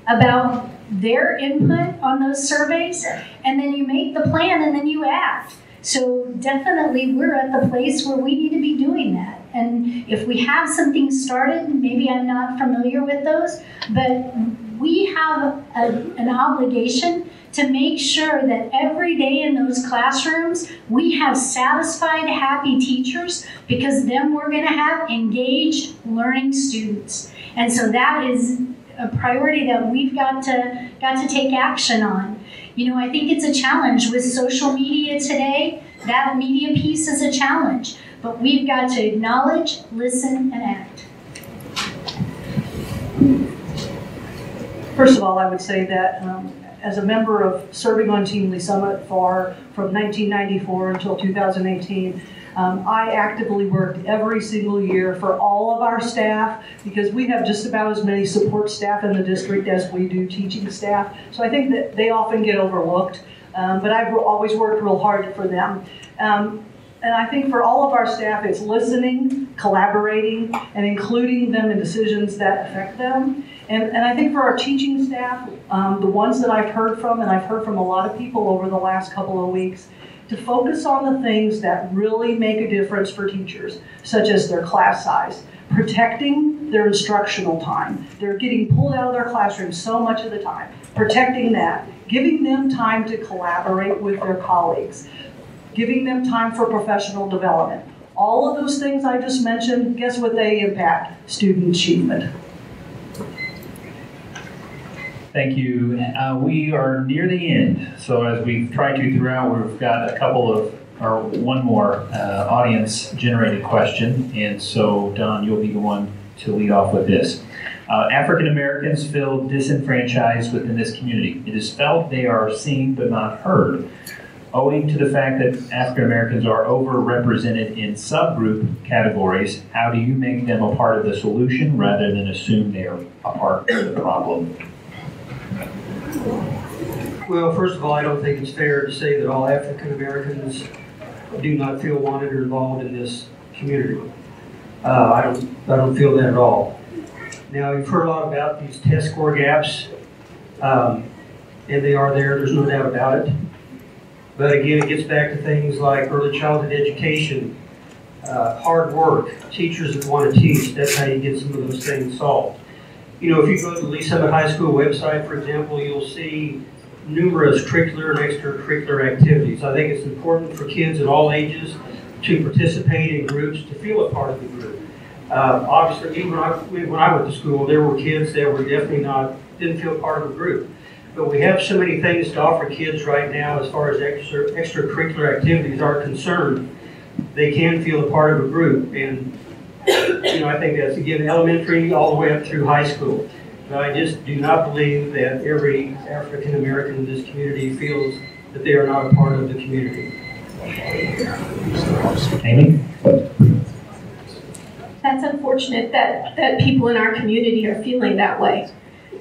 [SPEAKER 5] about their input on those surveys, and then you make the plan and then you act. So definitely we're at the place where we need to be doing that. And if we have some things started, maybe I'm not familiar with those, but we have an obligation to make sure that every day in those classrooms, we have satisfied, happy teachers, because then we're gonna have engaged, learning students. And so that is a priority that we've got to take action on. You know, I think it's a challenge with social media today. That media piece is a challenge, but we've got to acknowledge, listen, and act.
[SPEAKER 6] First of all, I would say that as a member of serving on Team Lee Summit from 1994 until 2018, I actively worked every single year for all of our staff, because we have just about as many support staff in the district as we do teaching staff. So I think that they often get overlooked, but I've always worked real hard for them. And I think for all of our staff, it's listening, collaborating, and including them in decisions that affect them. And I think for our teaching staff, the ones that I've heard from, and I've heard from a lot of people over the last couple of weeks, to focus on the things that really make a difference for teachers, such as their class size, protecting their instructional time. They're getting pulled out of their classroom so much of the time. Protecting that, giving them time to collaborate with their colleagues, giving them time for professional development. All of those things I just mentioned, guess what they impact? Student achievement.
[SPEAKER 2] Thank you. We are near the end, so as we've tried to throughout, we've got a couple of, or one more audience-generated question, and so Don, you'll be the one to lead off with this. African Americans feel disenfranchised within this community. It is felt they are seen but not heard, owing to the fact that African Americans are overrepresented in subgroup categories. How do you make them a part of the solution rather than assume they are a part of the problem?
[SPEAKER 8] Well, first of all, I don't think it's fair to say that all African Americans do not feel wanted or involved in this community. I don't feel that at all. Now, you've heard a lot about these test score gaps, and they are there. There's no doubt about it. But again, it gets back to things like early childhood education, hard work, teachers that want to teach. That's how you get some of those things solved. You know, if you go to the Lee Summit High School website, for example, you'll see numerous curricular and extracurricular activities. I think it's important for kids at all ages to participate in groups, to feel a part of the group. Obviously, even when I went to school, there were kids that were definitely didn't feel part of a group. But we have so many things to offer kids right now as far as extracurricular activities are concerned. They can feel a part of a group. And you know, I think that's, again, elementary all the way up through high school. But I just do not believe that every African American in this community feels that they are not a part of the community.
[SPEAKER 2] Amy?
[SPEAKER 9] That's unfortunate that people in our community are feeling that way.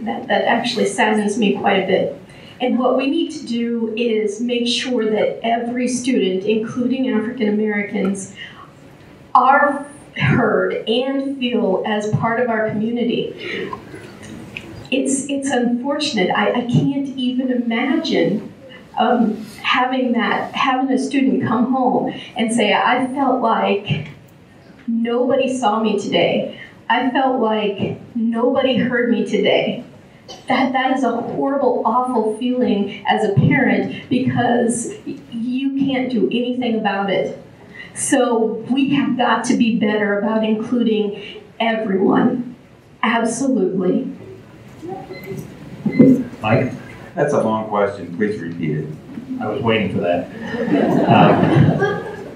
[SPEAKER 9] That actually saddens me quite a bit. And what we need to do is make sure that every student, including African Americans, are heard and feel as part of our community. It's unfortunate. I can't even imagine having a student come home and say, I felt like nobody saw me today. I felt like nobody heard me today. That is a horrible, awful feeling as a parent because you can't do anything about it. So we have got to be better about including everyone. Absolutely.
[SPEAKER 2] Mike?
[SPEAKER 11] That's a long question. Please repeat it.
[SPEAKER 2] I was waiting for that.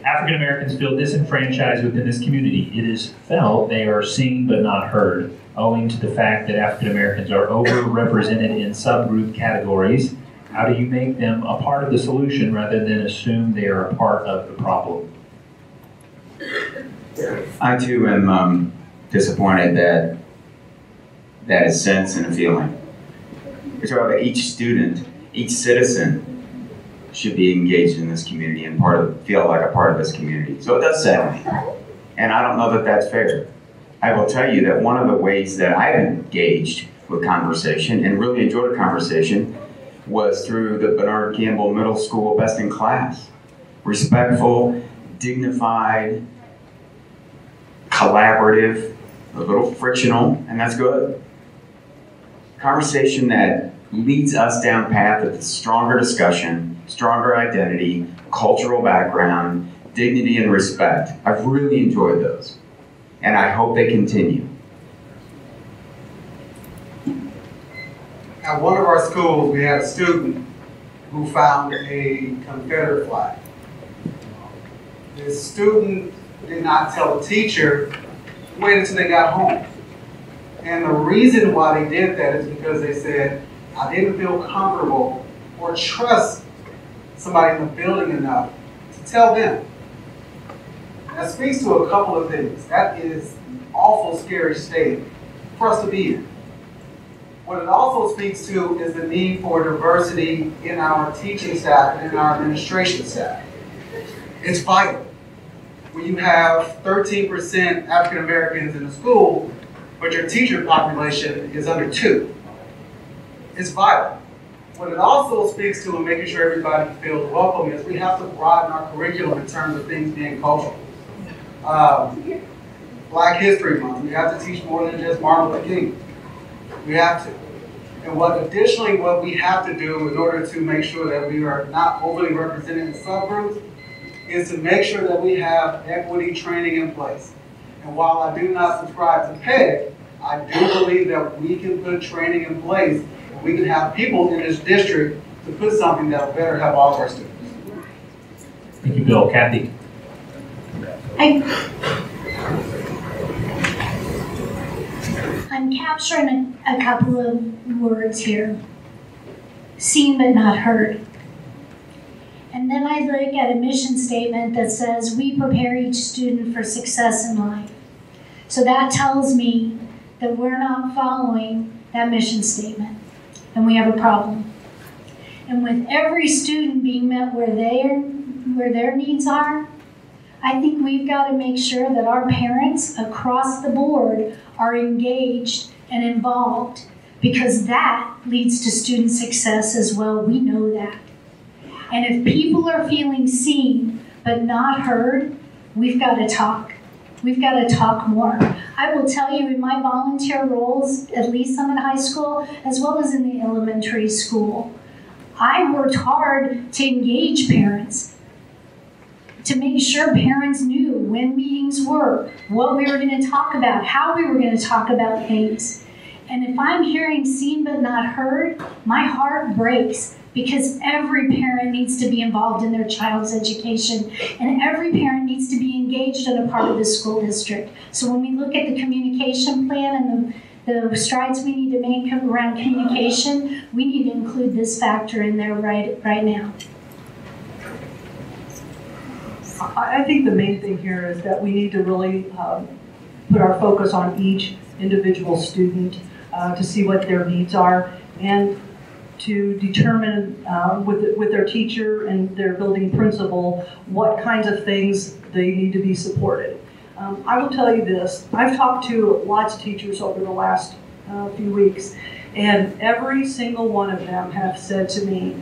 [SPEAKER 2] African Americans feel disenfranchised within this community. It is felt they are seen but not heard, owing to the fact that African Americans are overrepresented in subgroup categories. How do you make them a part of the solution rather than assume they are a part of the problem?
[SPEAKER 11] I too am disappointed that that is sense and a feeling. We're talking about each student, each citizen should be engaged in this community and feel like a part of this community. So it does sadden me. And I don't know that that's fair. I will tell you that one of the ways that I've engaged with conversation and really enjoyed a conversation was through the Bernard Campbell Middle School Best in Class. Respectful, dignified, collaborative, a little frictional, and that's good. Conversation that leads us down a path of stronger discussion, stronger identity, cultural background, dignity and respect. I've really enjoyed those, and I hope they continue.
[SPEAKER 4] At one of our schools, we had a student who found a Confederate flag. The student did not tell the teacher, waited until they got home. And the reason why they did that is because they said, I didn't feel comfortable or trust somebody in the building enough to tell them. That speaks to a couple of things. That is an awful scary state for us to be in. What it also speaks to is the need for diversity in our teaching staff and in our administration staff. It's vital. When you have 13% African Americans in the school, but your teacher population is under 2. It's vital. What it also speaks to in making sure everybody feels welcome is we have to broaden our curriculum in terms of things being cultural. Black History Month, we have to teach more than just Martin Luther King. We have to. And additionally, what we have to do in order to make sure that we are not overly represented in subgroups is to make sure that we have equity training in place. And while I do not subscribe to PEG, I do believe that we can put training in place, and we can have people in this district to put something that will better help all of our students.
[SPEAKER 2] Thank you, Bill. Kathy.
[SPEAKER 5] I'm capturing a couple of words here. Seen but not heard. And then I look at a mission statement that says, we prepare each student for success in life. So that tells me that we're not following that mission statement, and we have a problem. And with every student being met where their needs are, I think we've got to make sure that our parents across the board are engaged and involved, because that leads to student success as well. We know that. And if people are feeling seen but not heard, we've got to talk. We've got to talk more. I will tell you, in my volunteer roles at Lee Summit High School, as well as in the elementary school, I worked hard to engage parents, to make sure parents knew when meetings were, what we were going to talk about, how we were going to talk about things. And if I'm hearing seen but not heard, my heart breaks, because every parent needs to be involved in their child's education, and every parent needs to be engaged in a part of the school district. So when we look at the communication plan and the strides we need to make around communication, we need to include this factor in there right now.
[SPEAKER 6] I think the main thing here is that we need to really put our focus on each individual student to see what their needs are, and to determine with their teacher and their building principal what kinds of things they need to be supported. I will tell you this, I've talked to lots of teachers over the last few weeks, and every single one of them have said to me,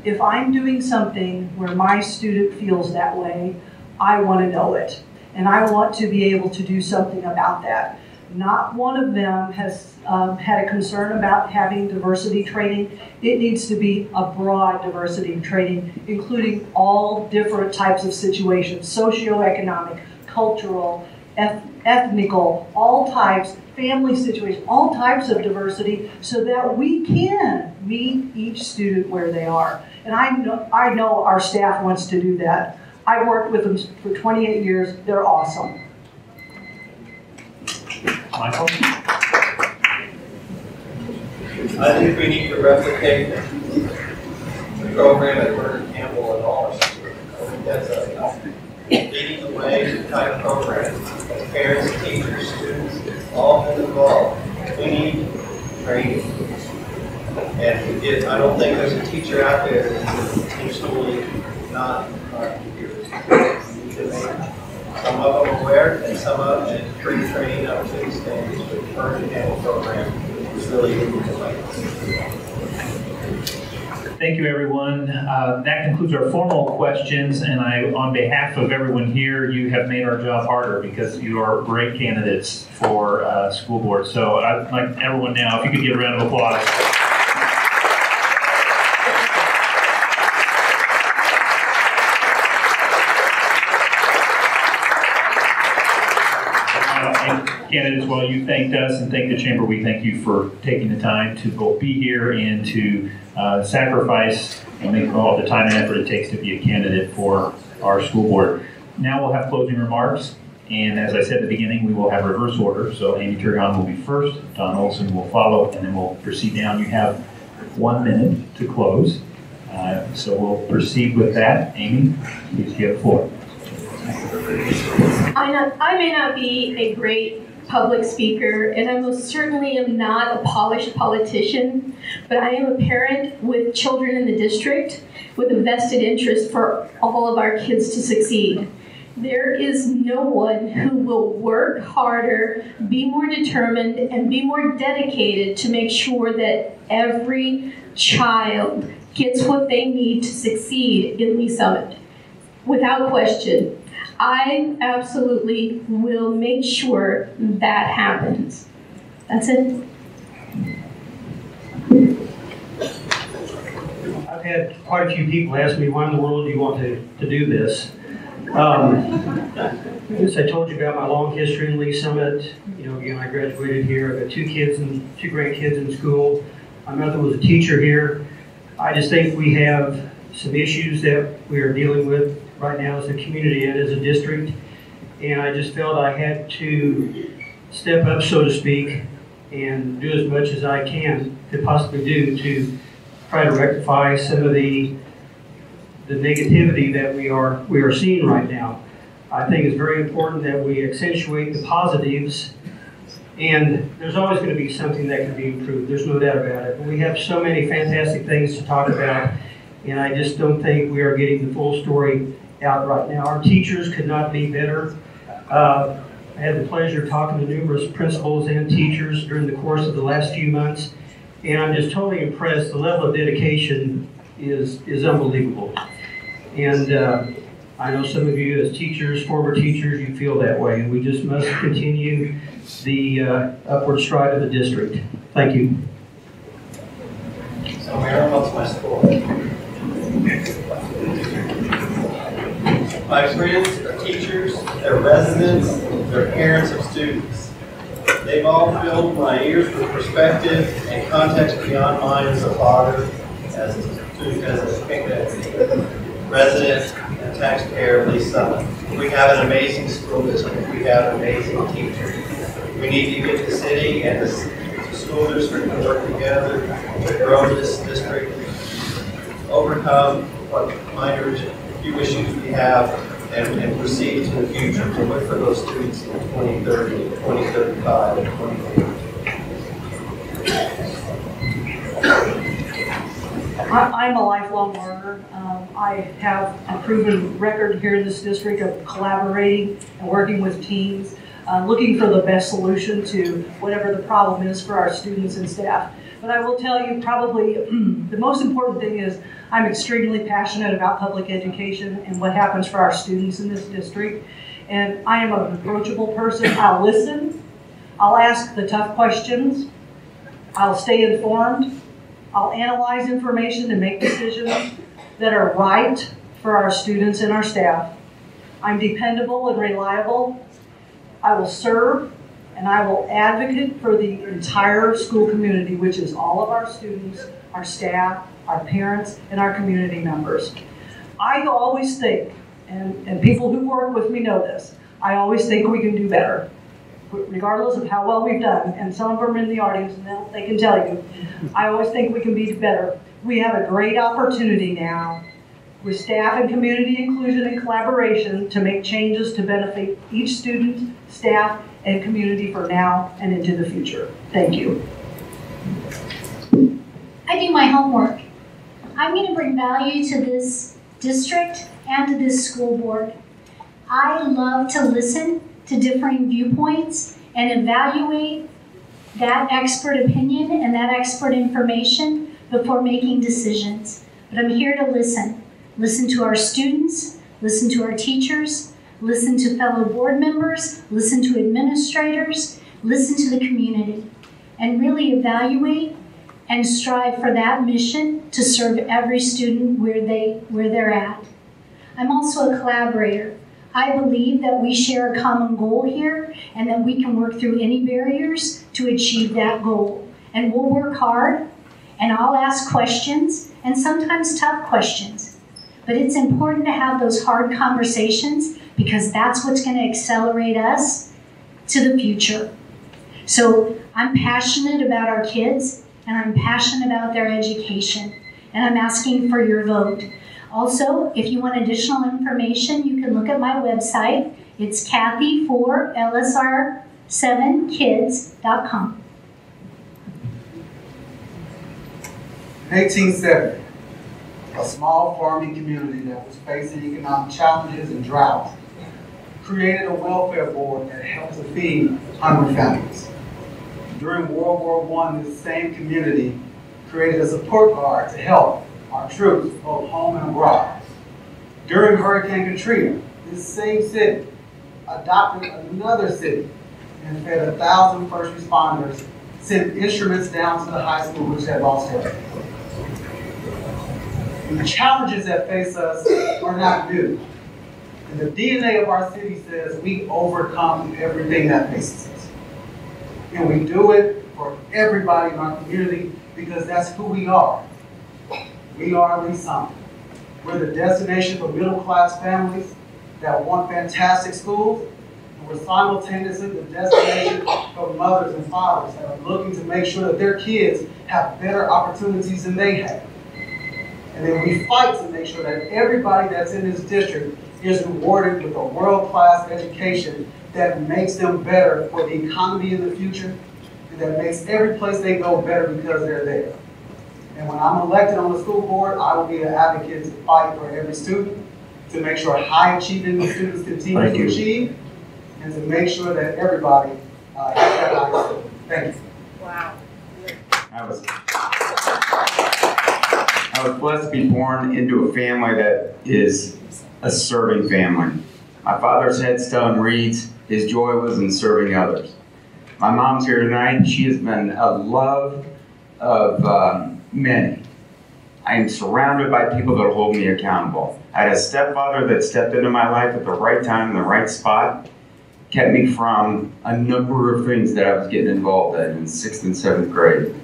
[SPEAKER 6] if I'm doing something where my student feels that way, I want to know it, and I want to be able to do something about that. Not one of them has had a concern about having diversity training. It needs to be a broad diversity training, including all different types of situations, socioeconomic, cultural, ethnical, all types, family situations, all types of diversity, so that we can meet each student where they are. And I know our staff wants to do that. I've worked with them for 28 years. They're awesome.
[SPEAKER 2] Michael?
[SPEAKER 7] I think we need to replicate the program at Vernon Campbell and all. I think that's a leading the way kind of program. Parents, teachers, students, all involved. We need training. And I don't think there's a teacher out there that's intentionally not computers. We need to make some of them aware, and some of them and pre-training up to the standards. But the Vernon Campbell program is really leading the way.
[SPEAKER 2] Thank you, everyone. That concludes our formal questions, and on behalf of everyone here, you have made our job harder because you are great candidates for school board. So I'd like everyone now, if you could give a round of applause. Candidates, while you thanked us and thanked the chamber, we thank you for taking the time to both be here and to sacrifice and make all the time and effort it takes to be a candidate for our school board. Now we'll have closing remarks, and as I said at the beginning, we will have reverse order. So Amy Turgon will be first, Don Olson will follow, and then we'll proceed down. You have 1 minute to close. So we'll proceed with that. Amy, please give the floor.
[SPEAKER 9] I may not be a great public speaker, and I most certainly am not a polished politician, but I am a parent with children in the district with a vested interest for all of our kids to succeed. There is no one who will work harder, be more determined, and be more dedicated to make sure that every child gets what they need to succeed in Lee Summit. Without question. I absolutely will make sure that happens. That's it.
[SPEAKER 8] I've had quite a few people ask me, why in the world do you want to do this? Since I told you about my long history in Lee Summit, again, I graduated here. I've got two grandkids in school. My mother was a teacher here. I just think we have some issues that we are dealing with right now as a community and as a district. And I just felt I had to step up, so to speak, and do as much as I could possibly do to try to rectify some of the negativity that we are seeing right now. I think it's very important that we accentuate the positives, and there's always going to be something that can be improved. There's no doubt about it. But we have so many fantastic things to talk about, and I just don't think we are getting the full story out right now. Our teachers could not be better. I had the pleasure of talking to numerous principals and teachers during the course of the last few months, and I'm just totally impressed. The level of dedication is unbelievable. And I know some of you as teachers, former teachers, you feel that way, and we just must continue the upward stride of the district. Thank you.
[SPEAKER 7] So, Mayor, what's my story? My friends are teachers, they're residents, they're parents of students. They've all filled my ears with perspective and context beyond mine as a father, as a resident and taxpayer of Lee Summit. We have an amazing school district. We have amazing teachers. We need to get the city and the school district to work together to grow this district, overcome what minor few issues we have, and proceed to the future to look for those students in 2030, 2035, and 2040.
[SPEAKER 6] I'm a lifelong learner. I have a proven record here in this district of collaborating and working with teams, looking for the best solution to whatever the problem is for our students and staff. But I will tell you probably the most important thing is I'm extremely passionate about public education and what happens for our students in this district. And I am an approachable person. I'll listen. I'll ask the tough questions. I'll stay informed. I'll analyze information and make decisions that are right for our students and our staff. I'm dependable and reliable. I will serve and I will advocate for the entire school community, which is all of our students, our staff, our parents, and our community members. I always think, and people who work with me know this, I always think we can do better, regardless of how well we've done. And some of them are in the audience, and they can tell you. I always think we can be better. We have a great opportunity now with staff and community inclusion and collaboration to make changes to benefit each student, staff, and community for now and into the future. Thank you.
[SPEAKER 5] I do my homework. I'm going to bring value to this district and to this school board. I love to listen to differing viewpoints and evaluate that expert opinion and that expert information before making decisions. But I'm here to listen. Listen to our students, listen to our teachers, listen to fellow board members, listen to administrators, listen to the community, and really evaluate and strive for that mission to serve every student where they're at. I'm also a collaborator. I believe that we share a common goal here and that we can work through any barriers to achieve that goal. And we'll work hard, and I'll ask questions, and sometimes tough questions. But it's important to have those hard conversations because that's what's going to accelerate us to the future. So I'm passionate about our kids, and I'm passionate about their education, and I'm asking for your vote. Also, if you want additional information, you can look at my website. It's Kathy for LSR7kids.com.
[SPEAKER 4] In 1870, a small farming community that was facing economic challenges and drought created a welfare board that helped to feed hungry families. During World War I, this same community created a support guard to help our troops both home and abroad. During Hurricane Katrina, this same city adopted another city and fed 1,000 first responders, sent instruments down to the high school which had lost everything. And the challenges that face us are not new. And the DNA of our city says we overcome everything that faces us. And we do it for everybody in our community because that's who we are. We are Lee Summit. We're the destination for middle-class families that want fantastic schools. And we're simultaneously the destination for mothers and fathers that are looking to make sure that their kids have better opportunities than they have. And then we fight to make sure that everybody that's in this district is rewarded with a world-class education that makes them better for the economy in the future, and that makes every place they go better because they're there. And when I'm elected on the school board, I will be an advocate to fight for every student, to make sure high-achieving students continue to achieve, and to make sure that everybody has that high school. Thank you.
[SPEAKER 5] Wow.
[SPEAKER 11] I was blessed to be born into a family that is a serving family. My father's headstone reads, "His joy was in serving others." My mom's here tonight. She has been a love of many. I am surrounded by people that hold me accountable. I had a stepfather that stepped into my life at the right time in the right spot, kept me from a number of things that I was getting involved in 6th and 7th grade.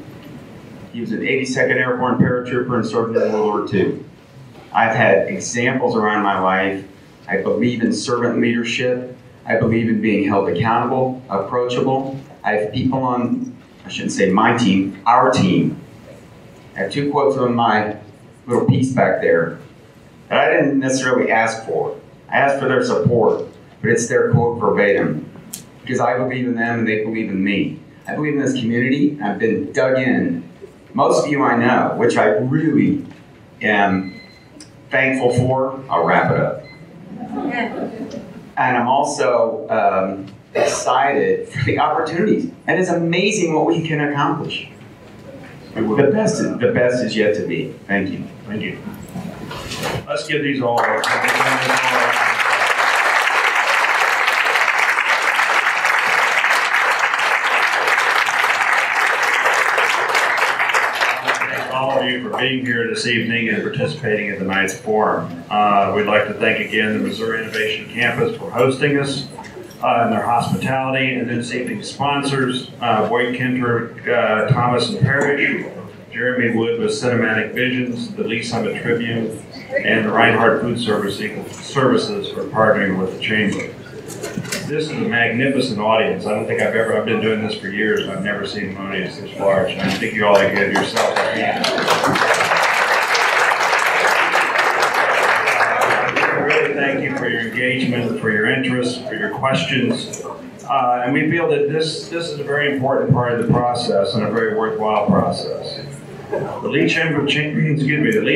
[SPEAKER 11] He was an 82nd Airborne paratrooper and served in World War II. I've had examples around my life. I believe in servant leadership. I believe in being held accountable, approachable. I have people on, I shouldn't say my team, our team. I have 2 quotes on my little piece back there that I didn't necessarily ask for. I asked for their support, but it's their quote verbatim because I believe in them and they believe in me. I believe in this community. I've been dug in. Most of you I know, which I really am thankful for. I'll wrap it up. And I'm also excited for the opportunities. And it's amazing what we can accomplish. The best is yet to be. Thank you.
[SPEAKER 10] Thank you. Let's give these all. All of you for being here this evening and participating in tonight's forum. We'd like to thank again the Missouri Innovation Campus for hosting us and their hospitality, and then this evening's sponsors, Boyd Kinter, Thomas and Parrish, Jeremy Wood with Cinematic Visions, the Lee Summit Tribune, and the Reinhardt Food Services for partnering with the Chamber. This is a magnificent audience. I don't think I've been doing this for years, and I've never seen an audience this large. And I think you ought to give yourself a hand. I really thank you for your engagement, for your interest, for your questions. And we feel that this is a very important part of the process and a very worthwhile process. The Lee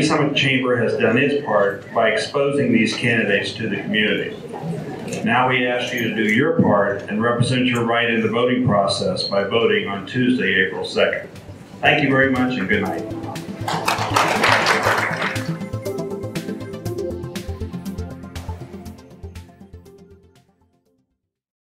[SPEAKER 10] Summit Chamber has done its part by exposing these candidates to the community. Now we ask you to do your part and represent your right in the voting process by voting on Tuesday, April 2nd. Thank you very much and good night.